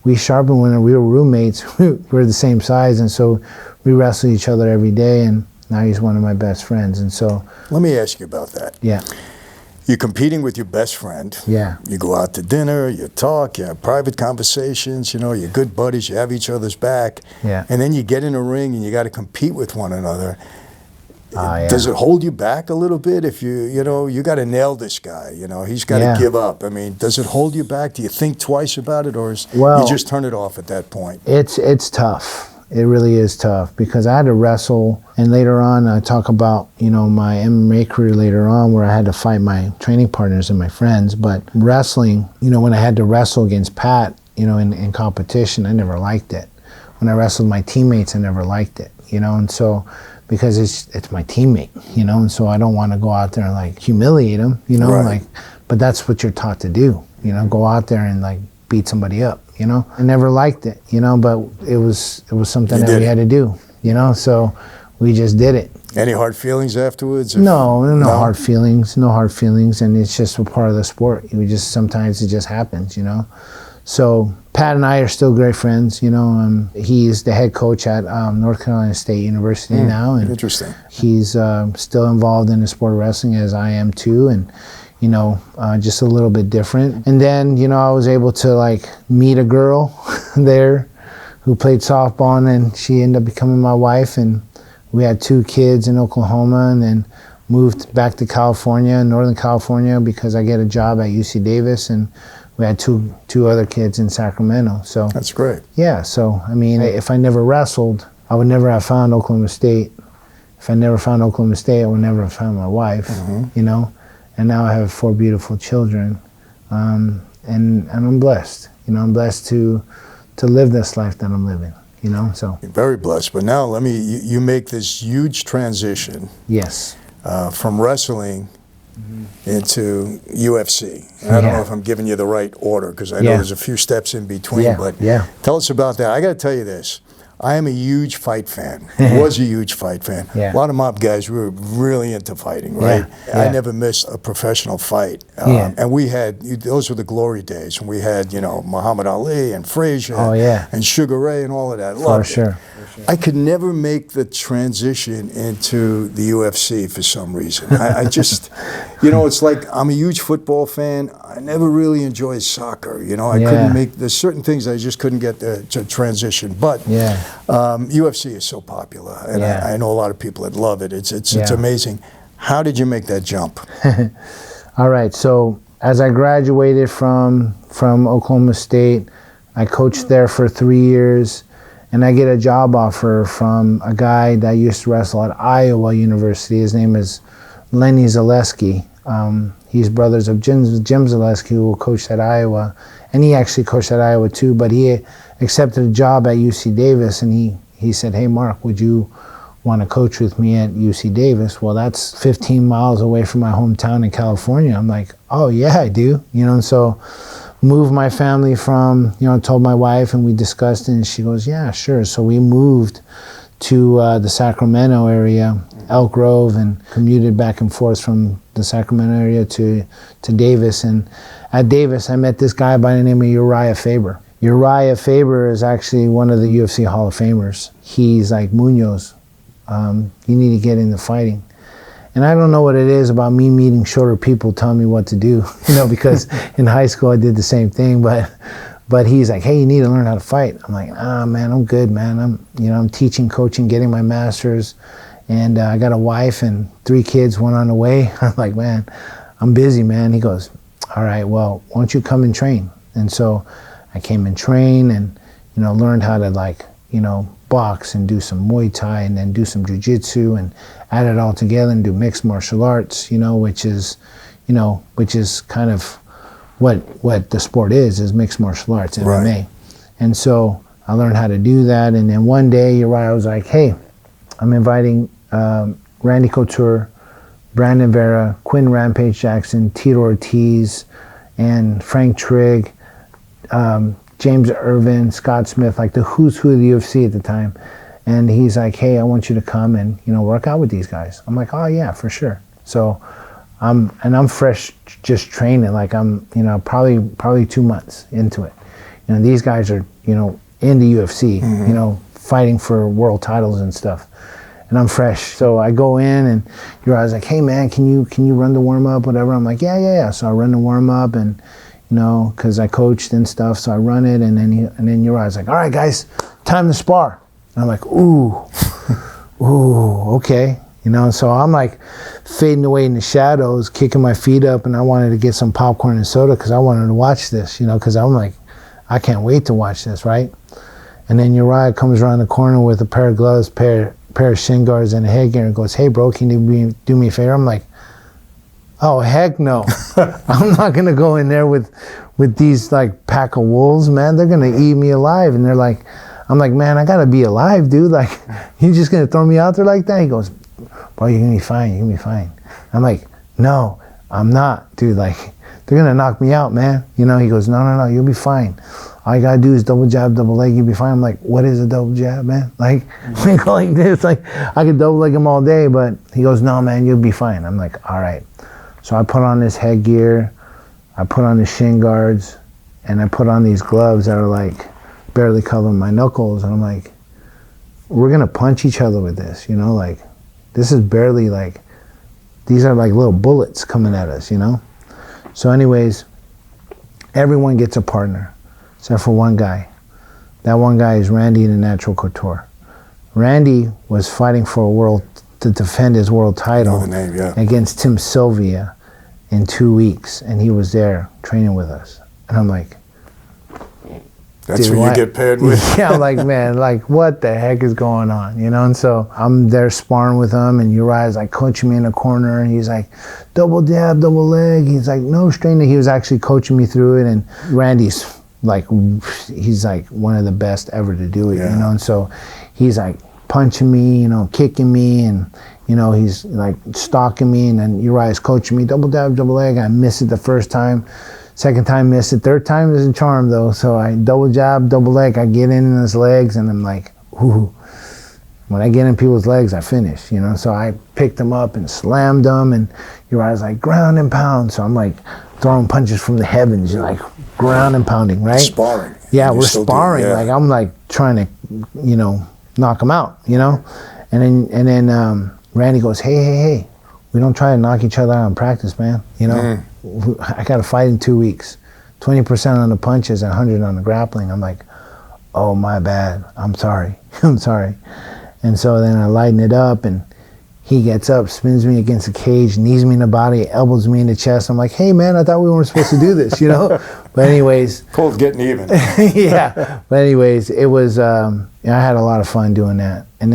Speaker 1: we sharpened when we were roommates. We were the same size, and so we wrestled each other every day. And now he's one of my best friends. And so,
Speaker 3: let me ask you about that.
Speaker 1: Yeah.
Speaker 3: You're competing with your best friend.
Speaker 1: Yeah.
Speaker 3: You go out to dinner, you talk, you have private conversations, you know, you're good buddies, you have each other's back.
Speaker 1: Yeah.
Speaker 3: And then you get in a ring and you got to compete with one another.
Speaker 1: Yeah.
Speaker 3: Does it hold you back a little bit if you know, you got to nail this guy, you know, he's got to give up. I mean, does it hold you back? Do you think twice about it, or you just turn it off at that point?
Speaker 1: It's tough. It really is tough, because I had to wrestle, and later on I talk about, you know, my MMA career later on, where I had to fight my training partners and my friends. But wrestling, you know, when I had to wrestle against Pat, you know, in competition, I never liked it. When I wrestled my teammates, I never liked it, you know. And so, because it's my teammate, you know, and so I don't want to go out there and like humiliate him, you know, like, but that's what you're taught to do, you know, go out there and like beat somebody up, you know. I never liked it, you know, but it was something that we had to do, you know, so we just did it.
Speaker 3: Any hard feelings afterwards?
Speaker 1: No hard feelings, and it's just a part of the sport. Sometimes it just happens, you know. So Pat and I are still great friends, you know. He's the head coach at North Carolina State University now, and
Speaker 3: interesting.
Speaker 1: He's still involved in the sport of wrestling, as I am too, and you know, just a little bit different. And then, you know, I was able to like meet a girl there who played softball, and then she ended up becoming my wife, and we had 2 kids in Oklahoma, and then moved back to California, Northern California, because I get a job at UC Davis, and we had two other kids in Sacramento. So
Speaker 3: that's great.
Speaker 1: Yeah, so I mean, if I never wrestled, I would never have found Oklahoma State. If I never found Oklahoma State, I would never have found my wife, you know. And now I have 4 beautiful children, and I'm blessed. You know, I'm blessed to live this life that I'm living. You know, so
Speaker 3: you're very blessed. But now you make this huge transition.
Speaker 1: Yes.
Speaker 3: From wrestling into UFC. And I don't know if I'm giving you the right order, because I know there's a few steps in between. But tell us about that. I got to tell you this. I am a huge fight fan. Was a huge fight fan. A lot of mob guys were really into fighting, right? I never missed a professional fight. And we had, those were the glory days, when we had, you know, Muhammad Ali and Frazier and Sugar Ray and all of that.
Speaker 1: For sure.
Speaker 3: I could never make the transition into the UFC for some reason. I just, you know, it's like I'm a huge football fan. I never really enjoyed soccer. You know, I couldn't make, there's certain things I just couldn't get to transition. But UFC is so popular, and I know a lot of people that love it. It's amazing. How did you make that jump?
Speaker 1: All right, so as I graduated from Oklahoma State, I coached there for 3 years. And I get a job offer from a guy that used to wrestle at Iowa University. His name is Lenny Zaleski. He's brothers of Jim Zaleski, who coached at Iowa. And he actually coached at Iowa too, but he accepted a job at UC Davis, and he said, "Hey Mark, would you want to coach with me at UC Davis?" Well, that's 15 miles away from my hometown in California. I'm like, "Oh yeah, I do." You know, and so moved my family from, you know, told my wife, and we discussed it, and she goes, "Yeah, sure." So we moved to the Sacramento area, Elk Grove, and commuted back and forth from the Sacramento area to Davis. And at Davis, I met this guy by the name of Uriah Faber. Uriah Faber is actually one of the UFC Hall of Famers. He's like, "Muñoz, you need to get into fighting." And I don't know what it is about me meeting shorter people telling me what to do, you know, because in high school I did the same thing, but he's like, "Hey, you need to learn how to fight." I'm like, man, I'm good, man. I'm teaching, coaching, getting my master's, and I got a wife and 3 kids, 1 on the way. I'm like, "Man, I'm busy, man." He goes, "All right, well, why don't you come and train?" And so I came and trained, and, you know, learned how to, like, you know, box and do some Muay Thai, and then do some jiu-jitsu, and add it all together and do mixed martial arts, you know, which is kind of what the sport is mixed martial arts, MMA. Right. And so I learned how to do that. And then one day Uriah was like, "Hey, I'm inviting Randy Couture, Brandon Vera, Quinn Rampage Jackson, Tito Ortiz, and Frank Trigg, James Irvin, Scott Smith, like the who's who of the UFC at the time. And he's like, hey, I want you to come and, work out with these guys. I'm like, oh yeah, for sure. So I'm fresh just training. Like I'm, probably 2 months into it. These guys are, in the UFC, fighting for world titles and stuff. And I'm fresh. So I go in and Uriah's like, hey man, can you run the warm up, whatever? I'm like, yeah. So I run the warm up and, cause I coached and stuff. So I run it and then Uriah's like, all right guys, time to spar. And I'm like, ooh, okay. So I'm like fading away in the shadows, kicking my feet up, and I wanted to get some popcorn and soda because I wanted to watch this, because I'm like, I can't wait to watch this, right? And then Uriah comes around the corner with a pair of gloves, pair of shin guards, and a headgear, and goes, hey bro, can you do me a favor? I'm like, oh heck no. I'm not gonna go in there with these like pack of wolves, man. They're gonna eat me alive. And I'm like, man, I gotta be alive, dude. Like, you just gonna throw me out there like that? He goes, bro, you're gonna be fine. You're gonna be fine. I'm like, no, I'm not, dude. Like, they're gonna knock me out, man. He goes, no, you'll be fine. All you gotta do is double jab, double leg, you'll be fine. I'm like, what is a double jab, man? Like, we go like this. Like, I could double leg him all day, but he goes, no, man, you'll be fine. I'm like, all right. So I put on this headgear, I put on the shin guards, and I put on these gloves that are like barely covering my knuckles. And I'm like, we're gonna punch each other with this, like, this is barely like, these are like little bullets coming at us, So anyways, everyone gets a partner, except for one guy. That one guy is Randy, the Natural Couture. Randy was fighting for to defend his world title against Tim Sylvia in 2 weeks, and he was there training with us. And I'm like,
Speaker 3: that's what you get paired with?
Speaker 1: Yeah, I'm like, man, like, what the heck is going on, And so I'm there sparring with him, and Uriah's like coaching me in the corner, and he's like, double jab, double leg. He's like, no strain. He was actually coaching me through it, and Randy's like, he's like one of the best ever to do it, And so he's like punching me, kicking me, and he's like stalking me, and then Uriah's coaching me, double jab, double leg. I miss it the first time. Second time, missed it. Third time is a charm, though. So I double jab, double leg. I get in his legs, and I'm like, ooh. When I get in people's legs, I finish, So I picked him up and slammed him, and Uriah's like, ground and pound. So I'm like throwing punches from the heavens, like ground and pounding, right?
Speaker 3: Sparring.
Speaker 1: Yeah, we're sparring. Like, I'm like trying to, knock him out, And then Randy goes, hey. We don't try to knock each other out in practice, man. I got to fight in 2 weeks. 20% on the punches and 100 on the grappling. I'm like, oh, my bad. I'm sorry. I'm sorry. And so then I lighten it up, and he gets up, spins me against the cage, knees me in the body, elbows me in the chest. I'm like, hey, man, I thought we weren't supposed to do this, But anyways.
Speaker 3: Cold getting even.
Speaker 1: Yeah. But anyways, it was, I had a lot of fun doing that. And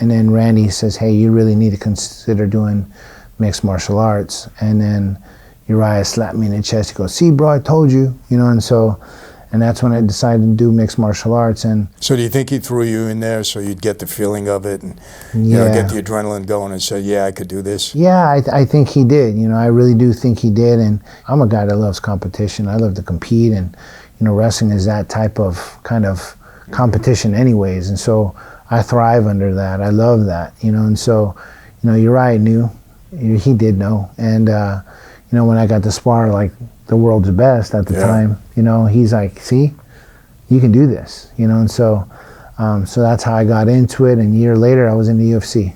Speaker 1: then Randy says, hey, you really need to consider doing mixed martial arts. And then Uriah slapped me in the chest. He goes, see, bro, I told you, and that's when I decided to do mixed martial arts. And
Speaker 3: so do you think he threw you in there so you'd get the feeling of it and get the adrenaline going and say, yeah, I could do this?
Speaker 1: Yeah, I think he did. I really do think he did. And I'm a guy that loves competition. I love to compete, and wrestling is that type of kind of competition anyways. And so I thrive under that. I love that, and so, Uriah knew, he did know. And, when I got to spar like the world's best at the time, he's like, see, you can do this, and so that's how I got into it. And a year later, I was in the UFC.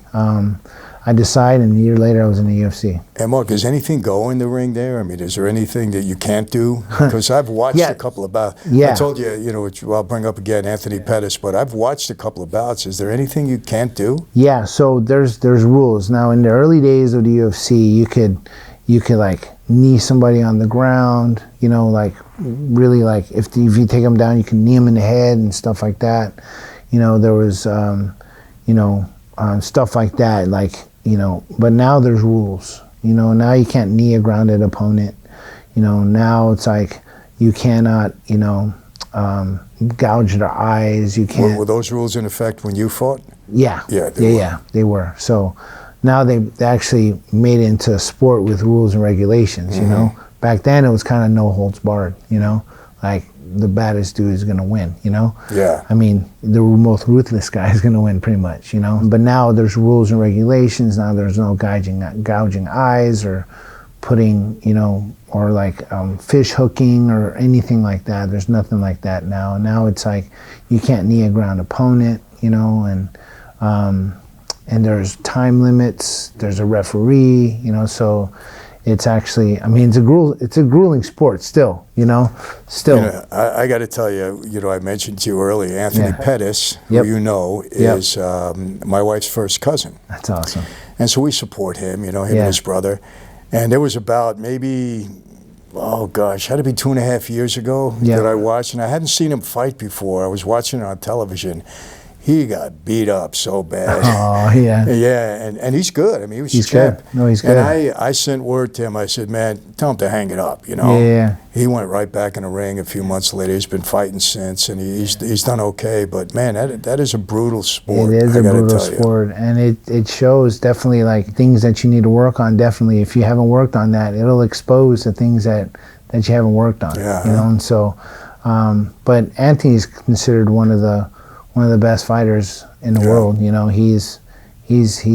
Speaker 1: I decided, and a year later, I was in the UFC.
Speaker 3: And Mark, does anything go in the ring there? I mean, is there anything that you can't do? Because I've watched a couple of bouts. Yeah. I told you, which I'll bring up again, Anthony Pettis, but I've watched a couple of bouts. Is there anything you can't do?
Speaker 1: Yeah, so there's rules. Now, in the early days of the UFC, you could like knee somebody on the ground, like really like if you take them down, you can knee them in the head and stuff like that. There was, stuff like that, like, but now there's rules. Now you can't knee a grounded opponent. Now it's like you cannot, gouge their eyes. You can't.
Speaker 3: Were those rules in effect when you fought?
Speaker 1: Yeah. Yeah, they were. So now they actually made it into a sport with rules and regulations, Back then it was kind of no holds barred, like the baddest dude is going to win, you know?
Speaker 3: Yeah.
Speaker 1: I mean, the most ruthless guy is going to win pretty much, you know? But now there's rules and regulations. Now there's no gouging eyes or putting, you know, or like fish hooking or anything like that. There's nothing like that now. Now it's like you can't knee a ground opponent, you know, and there's time limits. There's a referee, you know, so it's actually, I mean, it's a grueling sport still, you know, still.
Speaker 3: You know, I got to tell you, you know, I mentioned to you earlier, Anthony Pettis, who you know, is my wife's first cousin.
Speaker 1: That's awesome.
Speaker 3: And so we support him, you know, him and his brother. And there was about maybe, oh gosh, had to be 2.5 years ago that I watched, and I hadn't seen him fight before. I was watching it on television. He got beat up so bad.
Speaker 1: Oh, yeah.
Speaker 3: Yeah, and he's good. I mean, he was
Speaker 1: he's
Speaker 3: champ.
Speaker 1: good. No, he's good.
Speaker 3: And I sent word to him. I said, man, tell him to hang it up, you know.
Speaker 1: Yeah. He
Speaker 3: went right back in the ring a few months later. He's been fighting since, and he's done okay. But, man, that is a brutal sport.
Speaker 1: It is a brutal sport, and it shows definitely, like, things that you need to work on, definitely. If you haven't worked on that, it'll expose the things that you haven't worked on, you know. And so, but Anthony's considered one of the best fighters in the world. You know, he's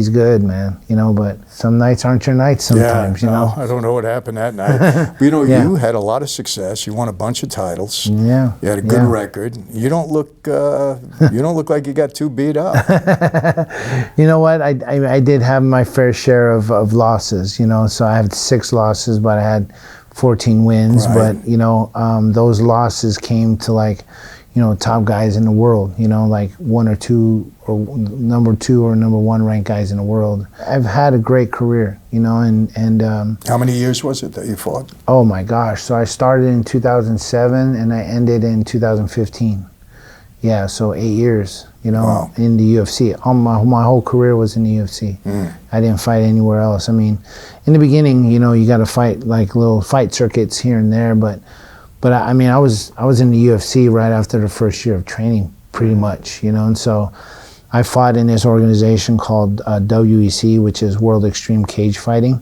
Speaker 1: good, man. You know, but some nights aren't your nights sometimes. You know,
Speaker 3: I don't know what happened that night. But, you know, you had a lot of success. You won a bunch of titles.
Speaker 1: Yeah,
Speaker 3: you had a good record. You don't look like you got too beat up.
Speaker 1: You know what? I did have my fair share of losses. You know, so I had 6 losses, but I had 14 wins.
Speaker 3: Right.
Speaker 1: But you know, those losses came to, like, you know, top guys in the world, you know, like 1 or 2 or number 2 or number 1 ranked guys in the world. I've had a great career, you know, and
Speaker 3: how many years was it that you fought?
Speaker 1: Oh my gosh. So I started in 2007 and I ended in 2015. Yeah, so 8 years, you know, in the UFC. My whole career was in the UFC. I didn't fight anywhere else. I mean, in the beginning, you know, you got to fight like little fight circuits here and there, but I mean, I was in the UFC right after the first year of training, pretty much, you know. And so I fought in this organization called WEC, which is World Extreme Cage Fighting,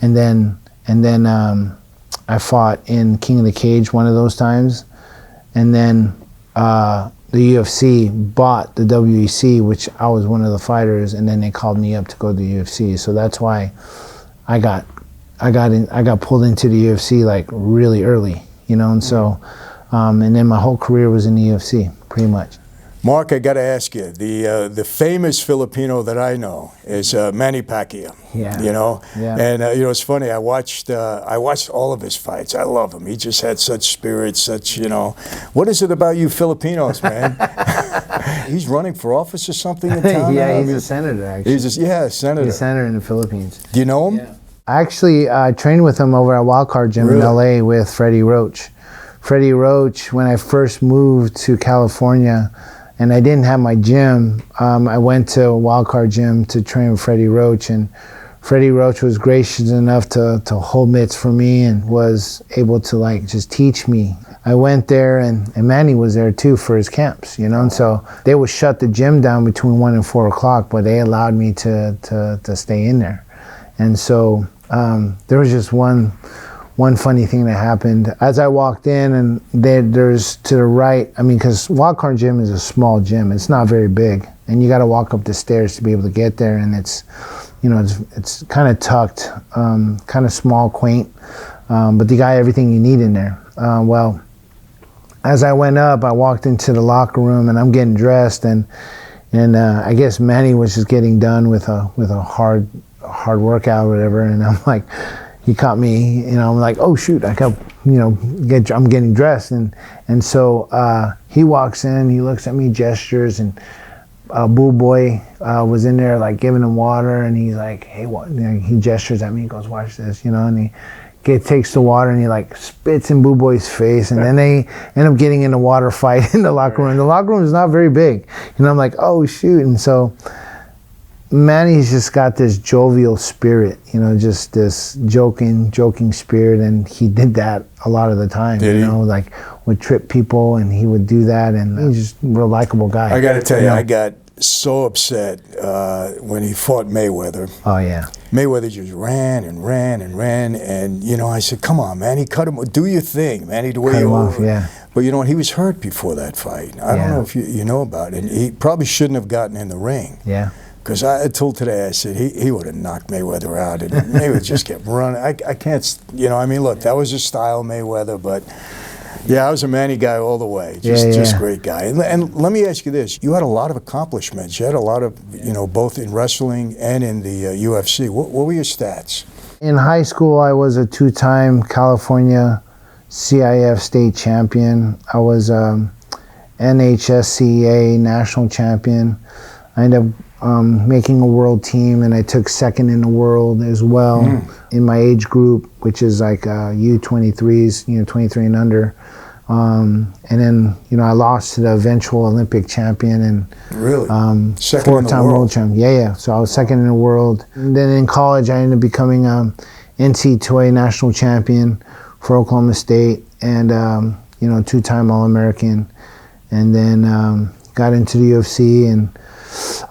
Speaker 1: and then I fought in King of the Cage one of those times, and then the UFC bought the WEC, which I was one of the fighters, and then they called me up to go to the UFC. So that's why I got pulled into the UFC like really early. You know, and so, and then my whole career was in the UFC, pretty much.
Speaker 3: Mark, I got to ask you, the famous Filipino that I know is Manny Pacquiao.
Speaker 1: Yeah.
Speaker 3: You know, and
Speaker 1: you
Speaker 3: know, it's funny. I watched all of his fights. I love him. He just had such spirit, such, you know. What is it about you Filipinos, man? He's running for office or something in town.
Speaker 1: Yeah, he's a senator, actually.
Speaker 3: He's a senator.
Speaker 1: He's a senator in the Philippines.
Speaker 3: Do you know him?
Speaker 1: Yeah. I actually trained with him over at Wildcard Gym in LA with Freddie Roach. Freddie Roach, when I first moved to California and I didn't have my gym, I went to Wildcard Gym to train with Freddie Roach, and Freddie Roach was gracious enough to hold mitts for me and was able to, like, just teach me. I went there, and Manny was there too for his camps, you know, and so they would shut the gym down between 1 and 4 o'clock, but they allowed me to stay in there. And so there was just one funny thing that happened. As I walked in, and there's to the right, I mean, because Wildcard Gym is a small gym. It's not very big, and you got to walk up the stairs to be able to get there, and it's, you know, it's kind of tucked, kind of small, quaint, but you got everything you need in there. Well, as I went up, I walked into the locker room, and I'm getting dressed, and I guess Manny was just getting done with a hard workout or whatever, and I'm like, he caught me, you know, I'm like, oh shoot, I got, you know, I'm getting dressed, and so he walks in, he looks at me, gestures, and Boo Boy was in there, like, giving him water, and he's like, hey, what? You know, he gestures at me, he goes, watch this, you know, and he takes the water and he, like, spits in Boo Boy's face, and then they end up getting in a water fight in the locker room. The locker room is not very big, and I'm like, oh shoot, and so Manny's just got this jovial spirit, you know, just this joking spirit, and he did that a lot of the time, you know, like would trip people, and he would do that, and he's just a real likable guy.
Speaker 3: I got to tell you, I got so upset when he fought Mayweather.
Speaker 1: Oh, yeah.
Speaker 3: Mayweather just ran, and, you know, I said, come on, Manny, cut him, do your thing, Manny, the way you
Speaker 1: off, yeah.
Speaker 3: But you know what? He was hurt before that fight. I don't know if you know about it. He probably shouldn't have gotten in the ring.
Speaker 1: Yeah.
Speaker 3: Because I told today, I said, he would have knocked Mayweather out. And Mayweather just kept running. I can't, you know, I mean, look, that was his style, Mayweather. But, yeah, I was a Manny guy all the way. Just great guy. And let me ask you this. You had a lot of accomplishments. You had a lot of, you know, both in wrestling and in the UFC. What were your stats?
Speaker 1: In high school, I was a 2-time California CIF state champion. I was NHSCA national champion. I ended up making a world team, and I took second in the world as well in my age group, which is like U23s, you know, 23 and under. And then, you know, I lost to the eventual Olympic champion and
Speaker 3: really? Second
Speaker 1: 4-time world champion. Yeah. So I was second in the world. And then in college, I ended up becoming NC2A national champion for Oklahoma State, and you know, 2-time All-American. And then got into the UFC, and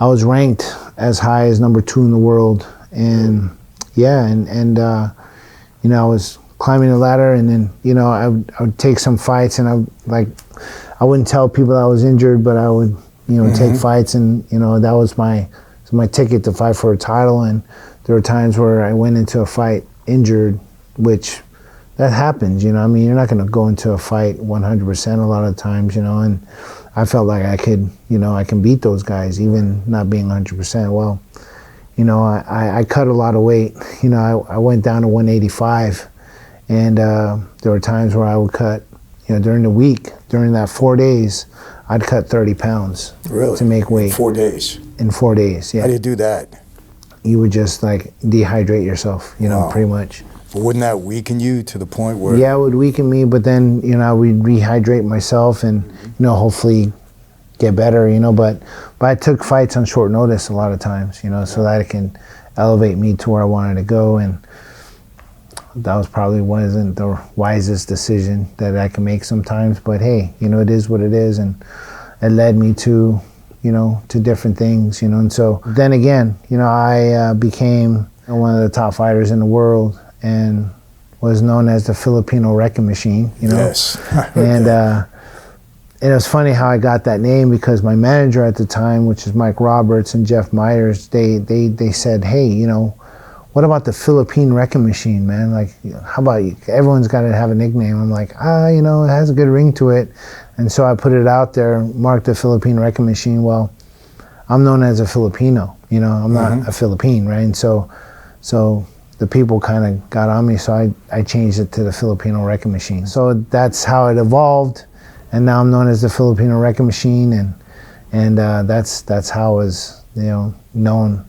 Speaker 1: I was ranked as high as number 2 in the world. And yeah, and you know, I was climbing the ladder, and then, you know, I would take some fights, and I wouldn't tell people I was injured, but I would, you know, take fights, and, you know, that was my ticket to fight for a title. And there were times where I went into a fight injured, which that happens, you know. I mean, you're not going to go into a fight 100% a lot of times, you know, and I felt like I could, you know, I can beat those guys even not being 100%. Well, you know, I cut a lot of weight. You know, I went down to 185. And there were times where I would cut, you know, during the week, during that 4 days, I'd cut 30 pounds to make weight.
Speaker 3: 4 days?
Speaker 1: In 4 days, yeah.
Speaker 3: How do you do that?
Speaker 1: You would just, like, dehydrate yourself, you know, pretty much.
Speaker 3: But wouldn't that weaken you to the point where...
Speaker 1: Yeah, it would weaken me, but then, you know, I would rehydrate myself and, you know, hopefully get better, you know. But I took fights on short notice a lot of times, you know, so that it can elevate me to where I wanted to go. And that was probably wasn't the wisest decision that I can make sometimes, but hey, you know, it is what it is, and it led me to, you know, to different things, you know. And so then again, you know, I became one of the top fighters in the world and was known as the Filipino wrecking machine, you know.
Speaker 3: Yes.
Speaker 1: And it was funny how I got that name, because my manager at the time, which is Mike Roberts and Jeff Myers, they said, hey, you know, what about the Philippine wrecking machine, man? Like, how about you? Everyone's got to have a nickname. I'm like, you know, it has a good ring to it. And so I put it out there, marked the Philippine wrecking machine. Well, I'm known as a Filipino, you know, I'm not a Philippine, right? And so the people kind of got on me, so I changed it to the Filipino wrecking machine. So that's how it evolved, and now I'm known as the Filipino wrecking machine, and that's how I was, you know, known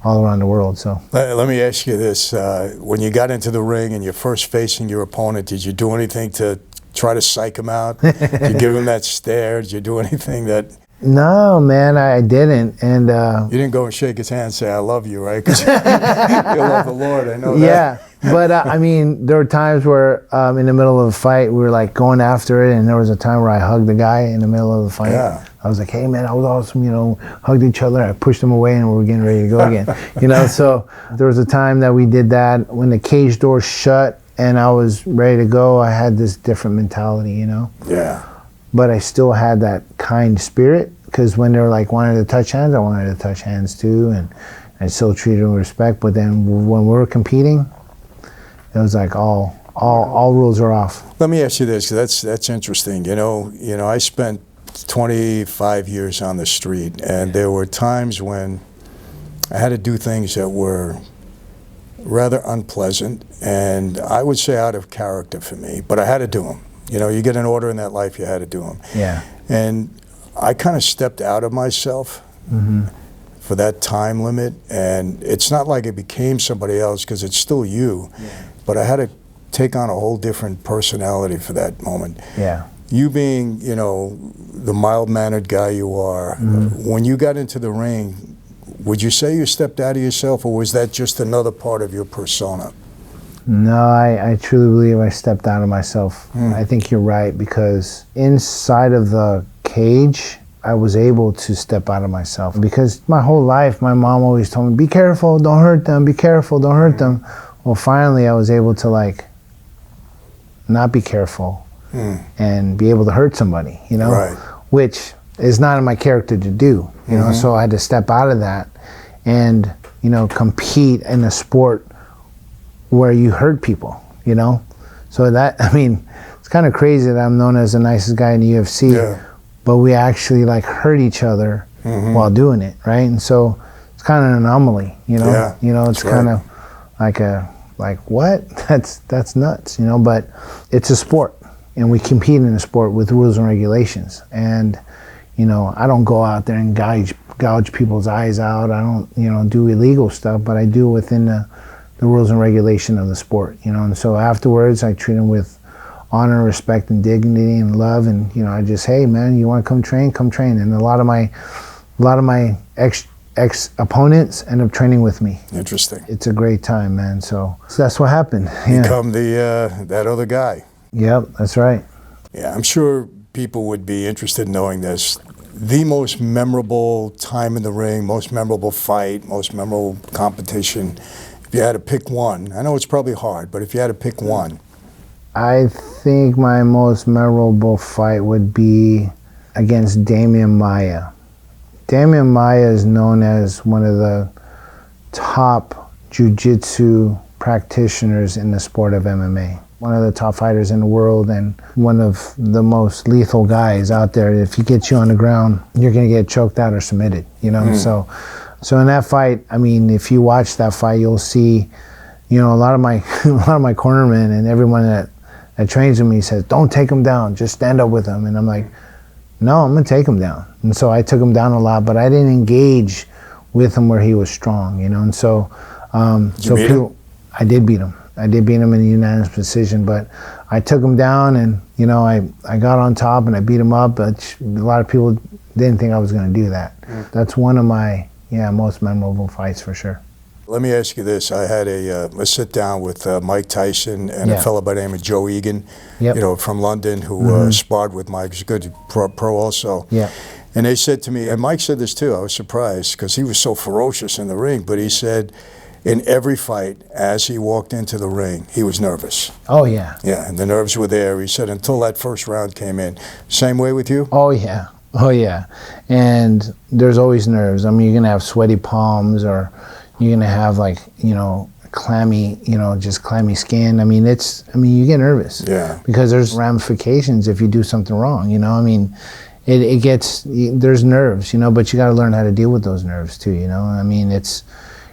Speaker 1: all around the world. So
Speaker 3: let me ask you this: when you got into the ring and you're first facing your opponent, did you do anything to try to psych him out? Did you give him that stare? Did you do anything that?
Speaker 1: No, man, I didn't. And
Speaker 3: you didn't go and shake his hand and say, "I love you," right? Because you love the Lord. I know that.
Speaker 1: Yeah, but I mean, there were times where in the middle of a fight, we were like going after it, and there was a time where I hugged the guy in the middle of the fight.
Speaker 3: Yeah.
Speaker 1: I was like, hey, man, that was awesome, you know, hugged each other. I pushed him away, and we were getting ready to go again. You know, so there was a time that we did that when the cage door shut and I was ready to go. I had this different mentality, you know.
Speaker 3: Yeah.
Speaker 1: But I still had that kind spirit, because when they were like wanted to touch hands, I wanted to touch hands too, and I still treated them with respect. But then when we were competing, it was like all rules are off.
Speaker 3: Let me ask you this, because that's interesting. You know, I spent 25 years on the street, and there were times when I had to do things that were rather unpleasant, and I would say out of character for me, but I had to do them. You know, you get an order in that life, you had to do them.
Speaker 1: Yeah.
Speaker 3: And I kind of stepped out of myself for that time limit, and it's not like it became somebody else, because it's still you, but I had to take on a whole different personality for that moment.
Speaker 1: Yeah.
Speaker 3: You being, you know, the mild-mannered guy you are, when you got into the ring, would you say you stepped out of yourself, or was that just another part of your persona?
Speaker 1: No, I truly believe I stepped out of myself. I think you're right, because inside of the cage, I was able to step out of myself, because my whole life, my mom always told me, be careful, don't hurt them, be careful, don't hurt them. Well, finally, I was able to, like, not be careful and be able to hurt somebody, you know, which is not in my character to do, you know, so I had to step out of that and, you know, compete in a sport where you hurt people, you know. So that, I mean, it's kind of crazy that I'm known as the nicest guy in the UFC, but we actually like hurt each other while doing it, right? And so it's kind of an anomaly, you know. You know, it's kind of like what? That's nuts, you know. But it's a sport, and we compete in a sport with rules and regulations. And you know, I don't go out there and gouge people's eyes out. I don't, you know, do illegal stuff, but I do within the rules and regulation of the sport, you know. And so afterwards, I treat them with honor, respect, and dignity, and love. And you know, I just, hey man, you want to come train? Come train. And a lot of my ex opponents end up training with me.
Speaker 3: Interesting.
Speaker 1: It's a great time, man. So that's what happened.
Speaker 3: Become the that other guy.
Speaker 1: Yep, that's right.
Speaker 3: Yeah, I'm sure people would be interested in knowing this. The most memorable time in the ring, most memorable fight, most memorable competition. If you had to pick one, I know it's probably hard, but if you had to pick one.
Speaker 1: I think my most memorable fight would be against Damian Maia. Damian Maia is known as one of the top jiu-jitsu practitioners in the sport of MMA. One of the top fighters in the world and one of the most lethal guys out there. If he gets you on the ground, you're going to get choked out or submitted, you know? So in that fight, I mean, if you watch that fight, you'll see, you know, a lot of my cornermen and everyone that trains with me says, don't take him down, just stand up with him. And I'm like, no, I'm going to take him down. And so I took him down a lot, but I didn't engage with him where he was strong, you know? And so, I did beat him. I did beat him in a unanimous decision, but I took him down and, you know, I got on top and I beat him up, but a lot of people didn't think I was going to do that. That's one of my, most memorable fights for sure.
Speaker 3: Let me ask you this. I had a sit down with Mike Tyson and a fellow by the name of Joe Egan, you know, from London, who sparred with Mike. He's a good pro also. And they said to me, and Mike said this too, I was surprised because he was so ferocious in the ring, but he said in every fight, as he walked into the ring, he was nervous.
Speaker 1: Oh, yeah.
Speaker 3: Yeah, and the nerves were there. He said until that first round came in. Same way with you?
Speaker 1: Oh, yeah. Oh, yeah. And there's always nerves. I mean, you're going to have sweaty palms or you're going to have like, you know, clammy, you know, just clammy skin. I mean, you get nervous.
Speaker 3: Yeah. Because
Speaker 1: there's ramifications if you do something wrong, you know. I mean, there's nerves, you know, but you got to learn how to deal with those nerves too, you know. I mean,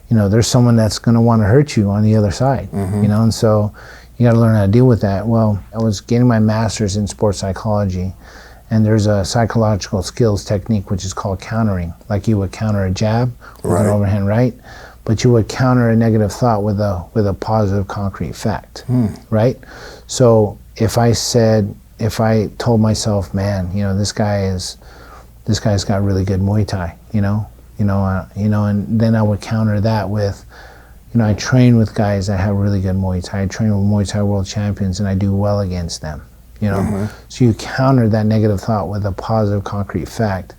Speaker 1: you know, there's someone that's going to want to hurt you on the other side, you know, and so you got to learn how to deal with that. Well, I was getting my master's in sports psychology, and there's a psychological skills technique which is called countering. Like you would counter a jab with an overhand right, but you would counter a negative thought with a positive concrete fact, right? So if I told myself, man, you know, this guy's got really good Muay Thai, you know, and then I would counter that with, you know, I train with guys that have really good Muay Thai. I train with Muay Thai world champions, and I do well against them, you know. So you counter that negative thought with a positive, concrete fact,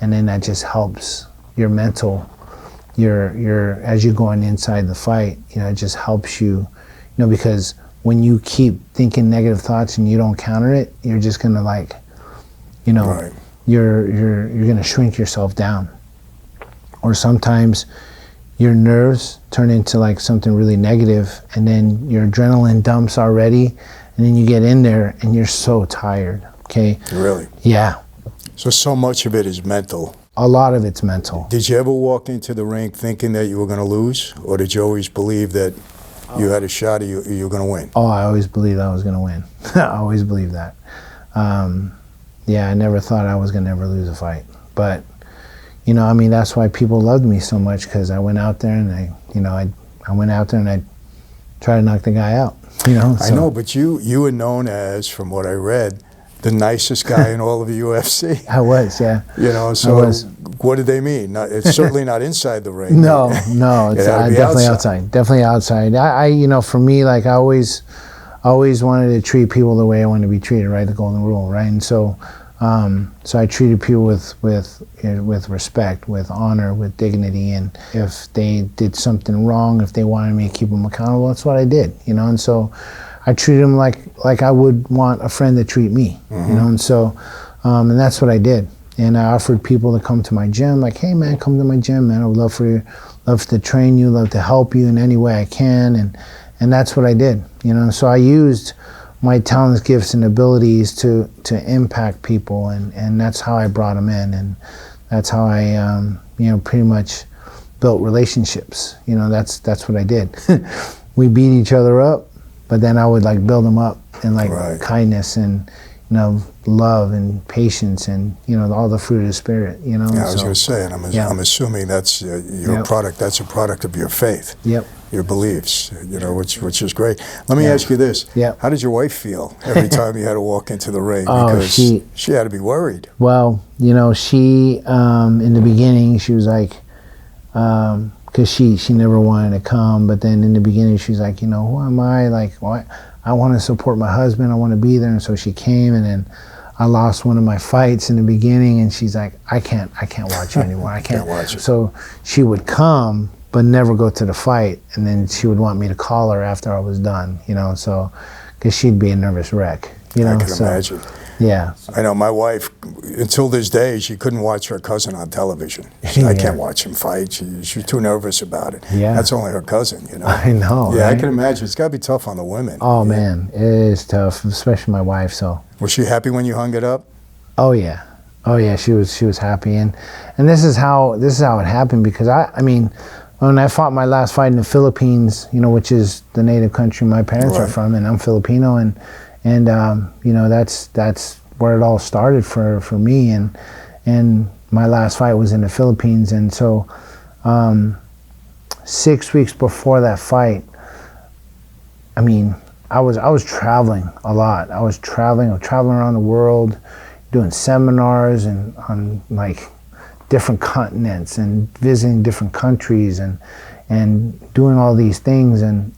Speaker 1: and then that just helps your mental, your as you're going inside the fight, you know, it just helps you, you know, because when you keep thinking negative thoughts and you don't counter it, you're just gonna like, you know, you're gonna shrink yourself down. Or sometimes your nerves turn into like something really negative, and then your adrenaline dumps already, and then you get in there and you're so tired, okay?
Speaker 3: Really?
Speaker 1: Yeah.
Speaker 3: So much of it is mental.
Speaker 1: A lot of it's mental.
Speaker 3: Did you ever walk into the ring thinking that you were going to lose, or did you always believe that you had a shot or you were going to win?
Speaker 1: Oh, I always believed I was going to win. I always believed that. I never thought I was going to ever lose a fight. But you know, I mean, that's why people loved me so much, because I went out there and I went out there and I tried to knock the guy out, you know. So.
Speaker 3: I know, but you were known as, from what I read, the nicest guy in all of the UFC.
Speaker 1: I was, yeah.
Speaker 3: You know, so what did they mean? It's certainly not inside the ring.
Speaker 1: No, it's definitely outside. Definitely outside. I you know, for me, like I always wanted to treat people the way I wanted to be treated, right? The golden rule, right? And so I treated people with respect, with honor, with dignity, and if they did something wrong, if they wanted me to keep them accountable, that's what I did, you know. And so I treated them like I would want a friend to treat me, you know. And so, and that's what I did. And I offered people to come to my gym, like, hey man, come to my gym, man. I would love to train you, love to help you in any way I can, and that's what I did, you know. So I used my talents, gifts, and abilities to impact people, and that's how I brought them in, and that's how I, you know, pretty much built relationships. You know, that's what I did. We beat each other up, but then I would like build them up in like kindness and, you know, love and patience and, you know, all the fruit of the Spirit, you know.
Speaker 3: Yeah, I was going to say, and I'm assuming that's your product. That's a product of your faith. Your beliefs, you know, which is great. Let me ask you this. How did your wife feel every time you had to walk into the ring? Because she had to be worried.
Speaker 1: Well, you know, she, in the beginning, she was like, because she never wanted to come, but then in the beginning, she's like, you know, who am I? Like, what? I want to support my husband. I want to be there. And so she came, and then I lost one of my fights in the beginning, and she's like, I can't watch you anymore. I can't
Speaker 3: watch it.
Speaker 1: So she would come, but never go to the fight, and then she would want me to call her after I was done, you know, so, because she'd be a nervous wreck, you know.
Speaker 3: I can imagine.
Speaker 1: Yeah.
Speaker 3: I know my wife, until this day, she couldn't watch her cousin on television. I can't watch him fight. She's too nervous about it. That's only her cousin, you know.
Speaker 1: I know.
Speaker 3: Yeah,
Speaker 1: right?
Speaker 3: I can imagine. It's got to be tough on the women.
Speaker 1: Oh, man, it is tough, especially my wife, so.
Speaker 3: Was she happy when you hung it up?
Speaker 1: Oh, yeah. Oh, yeah, she was happy, and this is how it happened, because I mean, when I fought my last fight in the Philippines, you know, which is the native country my parents are from, and I'm Filipino, and you know, that's where it all started for me, and my last fight was in the Philippines, and so 6 weeks before that fight, I mean, I was traveling a lot. I was traveling around the world, doing seminars and on like different continents and visiting different countries and doing all these things, and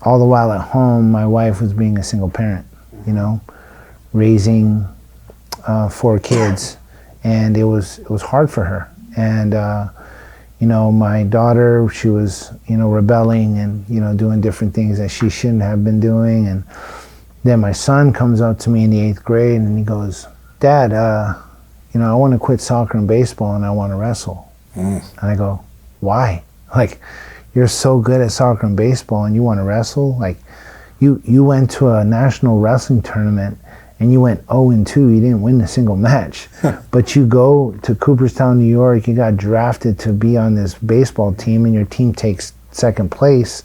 Speaker 1: all the while at home, my wife was being a single parent, you know, raising 4 kids, and it was hard for her. And you know, my daughter, she was, you know, rebelling and, you know, doing different things that she shouldn't have been doing. And then my son comes up to me in the 8th grade, and he goes, Dad, you know, I want to quit soccer and baseball, and I want to wrestle. And I go, why? Like, you're so good at soccer and baseball, and you want to wrestle? Like, you went to a national wrestling tournament, and you went 0-2. You didn't win a single match. But you go to Cooperstown, New York, you got drafted to be on this baseball team, and your team takes 2nd place.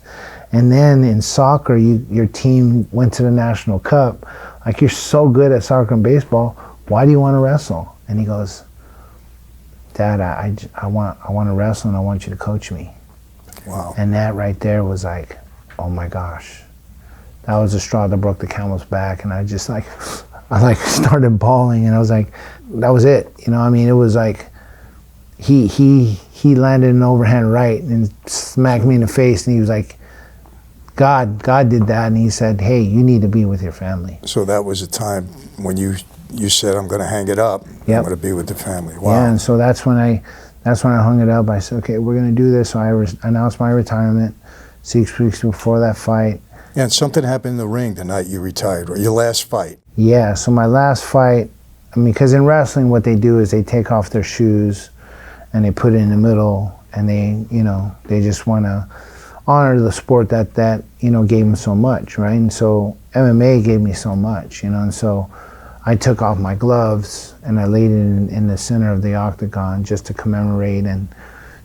Speaker 1: And then in soccer, your team went to the National Cup. Like, you're so good at soccer and baseball, why do you want to wrestle? And he goes, Dad, I want to wrestle, and I want you to coach me.
Speaker 3: Wow.
Speaker 1: And that right there was like, oh my gosh. That was the straw that broke the camel's back, and I just like, I started bawling, and I was like, that was it. You know, I mean, it was like, he landed an overhand right and smacked me in the face, and he was like, God did that, and he said, hey, you need to be with your family.
Speaker 3: So that was a time when you said, I'm going to hang it up. I'm going to be with the family. Wow.
Speaker 1: Yeah, and so that's when I hung it up. I said, okay, we're going to do this. So I announced my retirement 6 weeks before that fight.
Speaker 3: Yeah, and something happened in the ring the night you retired, or your last fight.
Speaker 1: Yeah, so my last fight, I mean, because in wrestling what they do is they take off their shoes and they put it in the middle, and they, you know, they just want to honor the sport that you know, gave them so much, right? And so MMA gave me so much, you know, and so I took off my gloves and I laid it in the center of the octagon just to commemorate and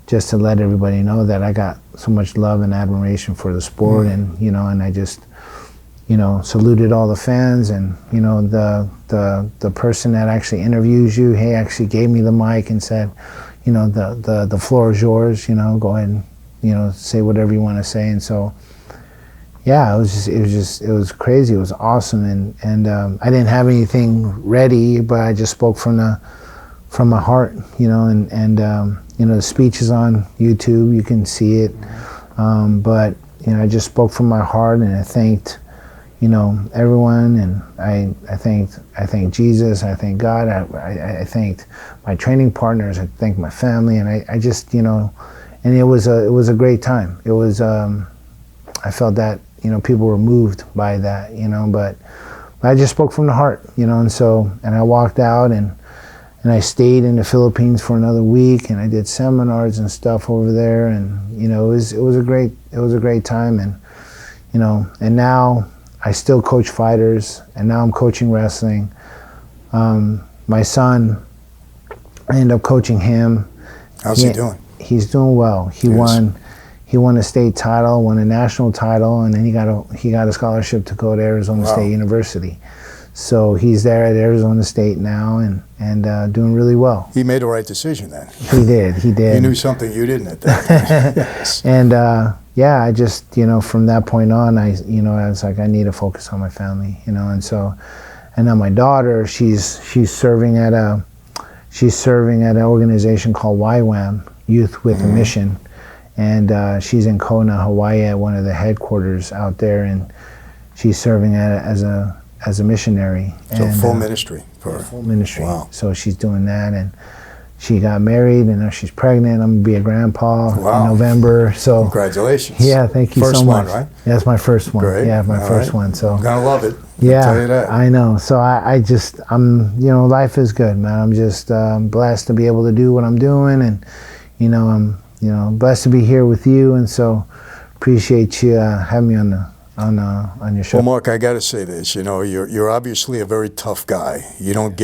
Speaker 1: just to let everybody know that I got so much love and admiration for the sport. And, you know, and I just, you know, saluted all the fans, and, you know, the person that actually interviews you, he actually gave me the mic and said, you know, the floor is yours, you know, go ahead and, you know, say whatever you want to say. And so, yeah, it was crazy. It was awesome. And I didn't have anything ready, but I just spoke from my heart, you know, and you know, the speech is on YouTube, you can see it. But, you know, I just spoke from my heart, and I thanked, you know, everyone, and I thanked Jesus, I thanked God, I thanked my training partners, I thanked my family, and I just, you know, and it was a great time. It was, I felt that people were moved by that, but I just spoke from the heart, and I walked out and I stayed in the Philippines for another week, and I did seminars and stuff over there, and it was a great time, and and now I still coach fighters, and now I'm coaching wrestling. My son, I ended up coaching him.
Speaker 3: How's he doing?
Speaker 1: He's doing well. He won a state title, won a national title, and then he got a scholarship to go to Arizona State University. So he's there at Arizona State now and doing really well.
Speaker 3: He made the right decision then.
Speaker 1: He did. He
Speaker 3: knew something you didn't at that time. Yes.
Speaker 1: And I just from that point on, I was like, I need to focus on my family, and now my daughter, she's serving at an organization called YWAM, Youth with a Mission, and she's in Kona, Hawaii, at one of the headquarters out there, and she's serving as a missionary.
Speaker 3: So
Speaker 1: and,
Speaker 3: full ministry.
Speaker 1: Full ministry.
Speaker 3: Wow.
Speaker 1: So she's doing that, and she got married, and now she's pregnant. I'm gonna be a grandpa in November. So
Speaker 3: congratulations.
Speaker 1: Yeah, thank you so much.
Speaker 3: First one, right?
Speaker 1: Yeah, that's my first one.
Speaker 3: Great.
Speaker 1: Yeah, my first one. So
Speaker 3: I'm gonna love it.
Speaker 1: Yeah,
Speaker 3: I'll tell you that.
Speaker 1: I know. So I'm life is good, man. I'm just blessed to be able to do what I'm doing, and I'm blessed to be here with you, and so appreciate you having me on your show.
Speaker 3: Well, Mark, I got to say this. You're obviously a very tough guy. You don't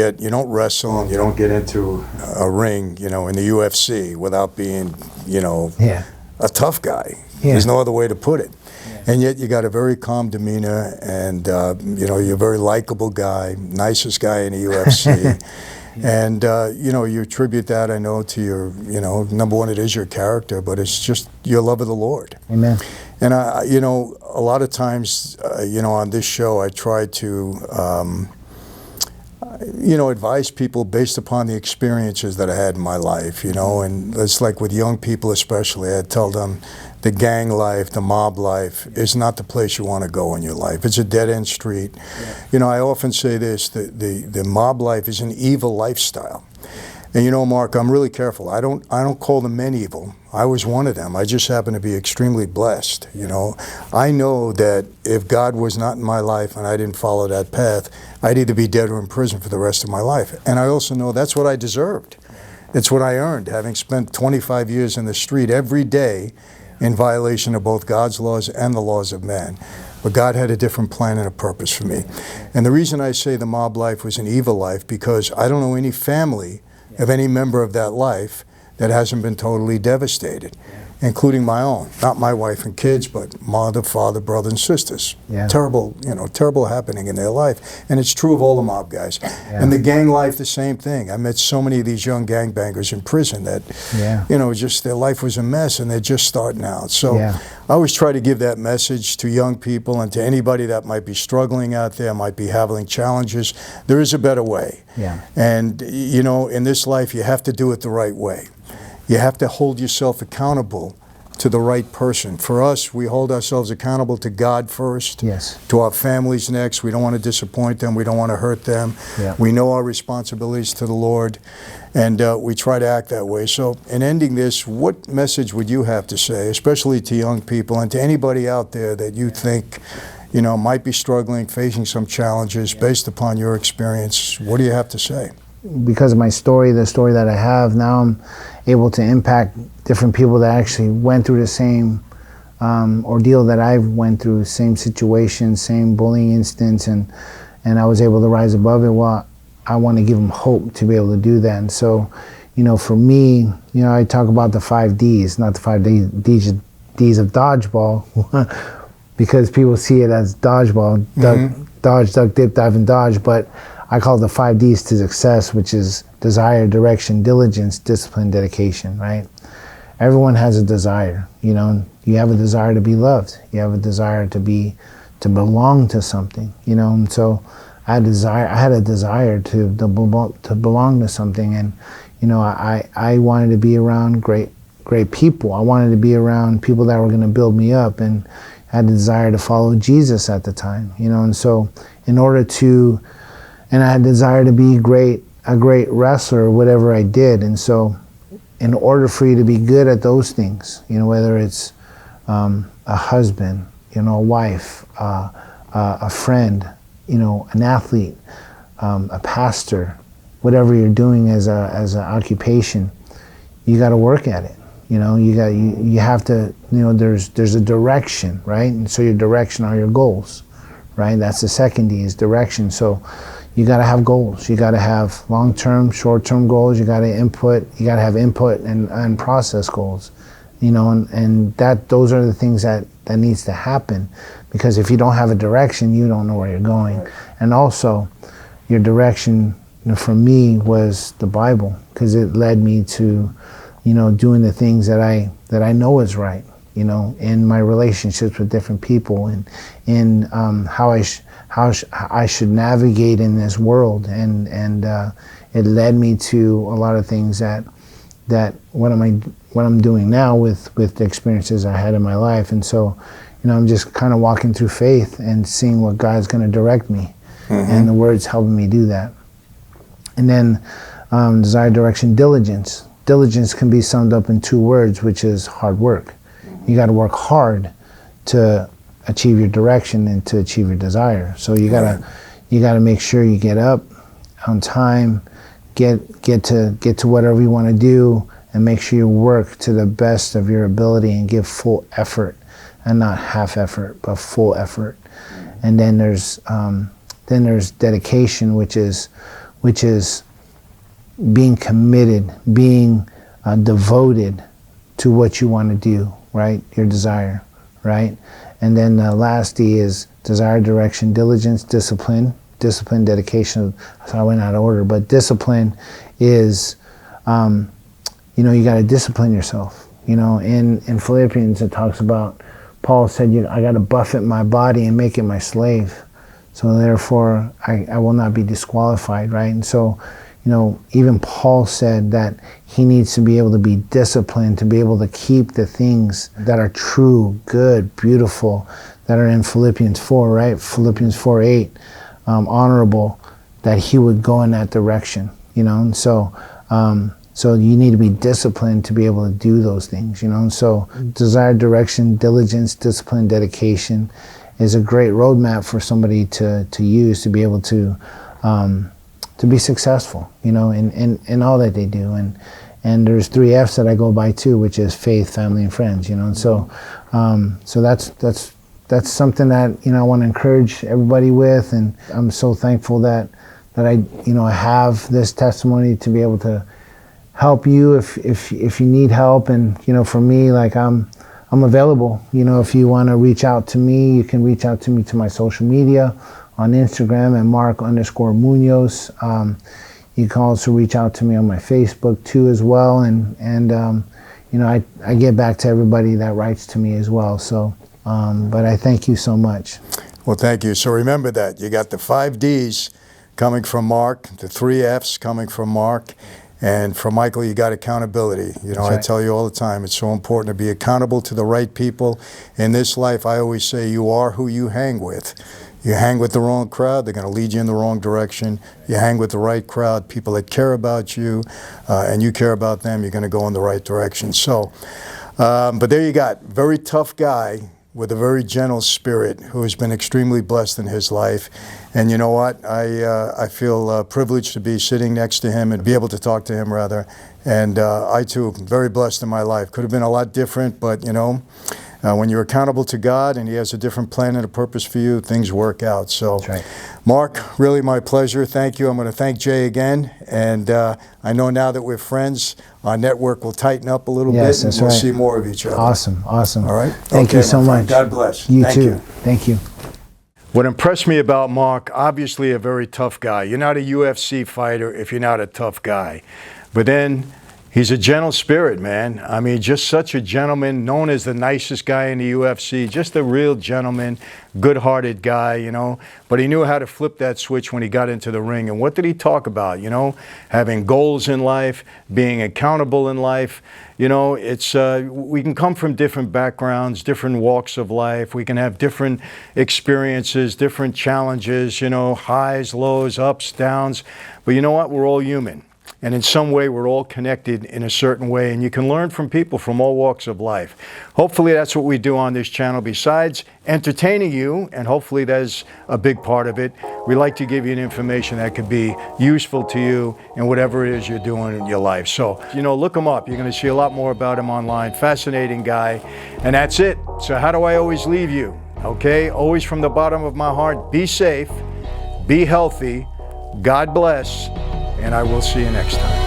Speaker 3: wrestle, and you don't get into a ring, in the UFC without being, a tough guy. Yeah. There's no other way to put it. Yeah. And yet you got a very calm demeanor, and you're a very likable guy, nicest guy in the UFC. Yeah. And you attribute that, I know, to your, number one, it is your character, but it's just your love of the Lord.
Speaker 1: Amen.
Speaker 3: And a lot of times, on this show, I try to, advise people based upon the experiences that I had in my life, and it's like with young people especially, I tell them the gang life, the mob life is not the place you want to go in your life. It's a dead-end street. Yeah. I often say this, the mob life is an evil lifestyle. And Mark, I'm really careful. I don't call the men evil. I was one of them. I just happen to be extremely blessed. I know that if God was not in my life and I didn't follow that path, I'd either be dead or in prison for the rest of my life. And I also know that's what I deserved. It's what I earned, having spent 25 years in the street every day in violation of both God's laws and the laws of man. But God had a different plan and a purpose for me. And the reason I say the mob life was an evil life, because I don't know any family of any member of that life that hasn't been totally devastated, including my own. Not my wife and kids, but mother, father, brother, and sisters. Yeah. Terrible happening in their life. And it's true of all the mob guys. Yeah. And the gang life, the same thing. I met so many of these young gangbangers in prison that, just their life was a mess and they're just starting out. So I always try to give that message to young people and to anybody that might be struggling out there, might be having challenges. There is a better way. Yeah. And, in this life, you have to do it the right way. You have to hold yourself accountable to the right person. For us, we hold ourselves accountable to God first, to our families next. We don't want to disappoint them. We don't want to hurt them. Yeah. We know our responsibilities to the Lord, and we try to act that way. So in ending this, what message would you have to say, especially to young people and to anybody out there that you think might be struggling, facing some challenges based upon your experience? What do you have to say?
Speaker 1: Because of my story, the story that I have, now I'm able to impact different people that actually went through the same ordeal that I went through, same situation, same bullying instance, and I was able to rise above it. Well, I want to give them hope to be able to do that. And so, for me, I talk about the 5 Ds, not the 5 Ds of dodgeball, because people see it as dodgeball, dodge, duck, dip, dive, and dodge, but I call it the 5 Ds to success, which is desire, direction, diligence, discipline, dedication, right? Everyone has a desire, you have a desire to be loved. You have a desire to belong to something, and so I had a desire to belong to something, and, I wanted to be around great people. I wanted to be around people that were going to build me up, and I had a desire to follow Jesus at the time, and so and I had a desire to be a great wrestler, whatever I did. And so in order for you to be good at those things, whether it's a husband, a wife, a friend, an athlete, a pastor, whatever you're doing as an occupation, you got to work at it. You have to, there's a direction, right? And so your direction are your goals, right? That's the second D, is direction. So you got to have goals. You got to have long-term, short-term goals. You got to have input and process goals, and those are the things that needs to happen, because if you don't have a direction, you don't know where you're going. Right. And also, your direction, for me, was the Bible, because it led me to, doing the things that I know is right, in my relationships with different people, and in how I should navigate in this world, and it led me to a lot of things that what I'm doing now with the experiences I had in my life. And so, I'm just kind of walking through faith and seeing what God's going to direct me, and the Word's helping me do that. And then desire, direction, diligence. Diligence can be summed up in 2 words, which is hard work. You got to work hard to achieve your direction and to achieve your desire. So you gotta make sure you get up on time, get to whatever you want to do, and make sure you work to the best of your ability and give full effort, and not half effort, but full effort. And then there's dedication, which is being committed, being devoted to what you want to do, right? Your desire, right? And then the last D is desire, direction, diligence, discipline, dedication. So I went out of order, but discipline is, you got to discipline yourself. In Philippians it talks about, Paul said, I got to buffet my body and make it my slave. So therefore I will not be disqualified, right? And so, even Paul said that he needs to be able to be disciplined, to be able to keep the things that are true, good, beautiful, that are in Philippians 4, right? Philippians 4:8, honorable, that he would go in that direction, And so you need to be disciplined to be able to do those things, And so desire, direction, diligence, discipline, dedication is a great roadmap for somebody to use to be able to be successful, in all that they do. And there's 3 F's that I go by too, which is faith, family, and friends, And so that's something that, I want to encourage everybody with. And I'm so thankful that I have this testimony to be able to help you if you need help. And, for me, like I'm available. If you want to reach out to me, you can reach out to me to my social media on Instagram at Mark_Muñoz. You can also reach out to me on my Facebook too as well. And I get back to everybody that writes to me as well. So, but I thank you so much.
Speaker 3: Well, thank you. So remember that. You got the 5 Ds coming from Mark, the 3 Fs coming from Mark, and from Michael, you got accountability. That's right. I tell you all the time, it's so important to be accountable to the right people. In this life, I always say you are who you hang with. You hang with the wrong crowd, they're going to lead you in the wrong direction. You hang with the right crowd, people that care about you, and you care about them, you're going to go in the right direction. So, but there you got, very tough guy with a very gentle spirit who has been extremely blessed in his life. And you know what? I feel privileged to be sitting next to him and be able to talk to him, rather. And I, too, am very blessed in my life. Could have been a lot different, but, when you're accountable to God and He has a different plan and a purpose for you, things work out. So,
Speaker 1: that's right.
Speaker 3: Mark, really my pleasure. Thank you. I'm going to thank Jay again. And I know now that we're friends, our network will tighten up a little bit, and we'll see more of each other.
Speaker 1: Awesome. All right.
Speaker 3: Thank
Speaker 1: you so much.
Speaker 3: God bless.
Speaker 1: You too. Thank you.
Speaker 2: What impressed me about Mark, obviously a very tough guy. You're not a UFC fighter if you're not a tough guy. But then he's a gentle spirit, man. I mean, just such a gentleman, known as the nicest guy in the UFC, just a real gentleman, good-hearted guy, But he knew how to flip that switch when he got into the ring. And what did he talk about, Having goals in life, being accountable in life. It's we can come from different backgrounds, different walks of life. We can have different experiences, different challenges, highs, lows, ups, downs. But you know what? We're all human. and in some way we're all connected in a certain way, and you can learn from people from all walks of life. Hopefully that's what we do on this channel. Besides entertaining you, and hopefully that's a big part of it, we like to give you information that could be useful to you in whatever it is you're doing in your life. So, look him up. You're going to see a lot more about him online. Fascinating guy. And that's it. So how do I always leave you? Okay, always from the bottom of my heart, be safe, be healthy, God bless, and I will see you next time.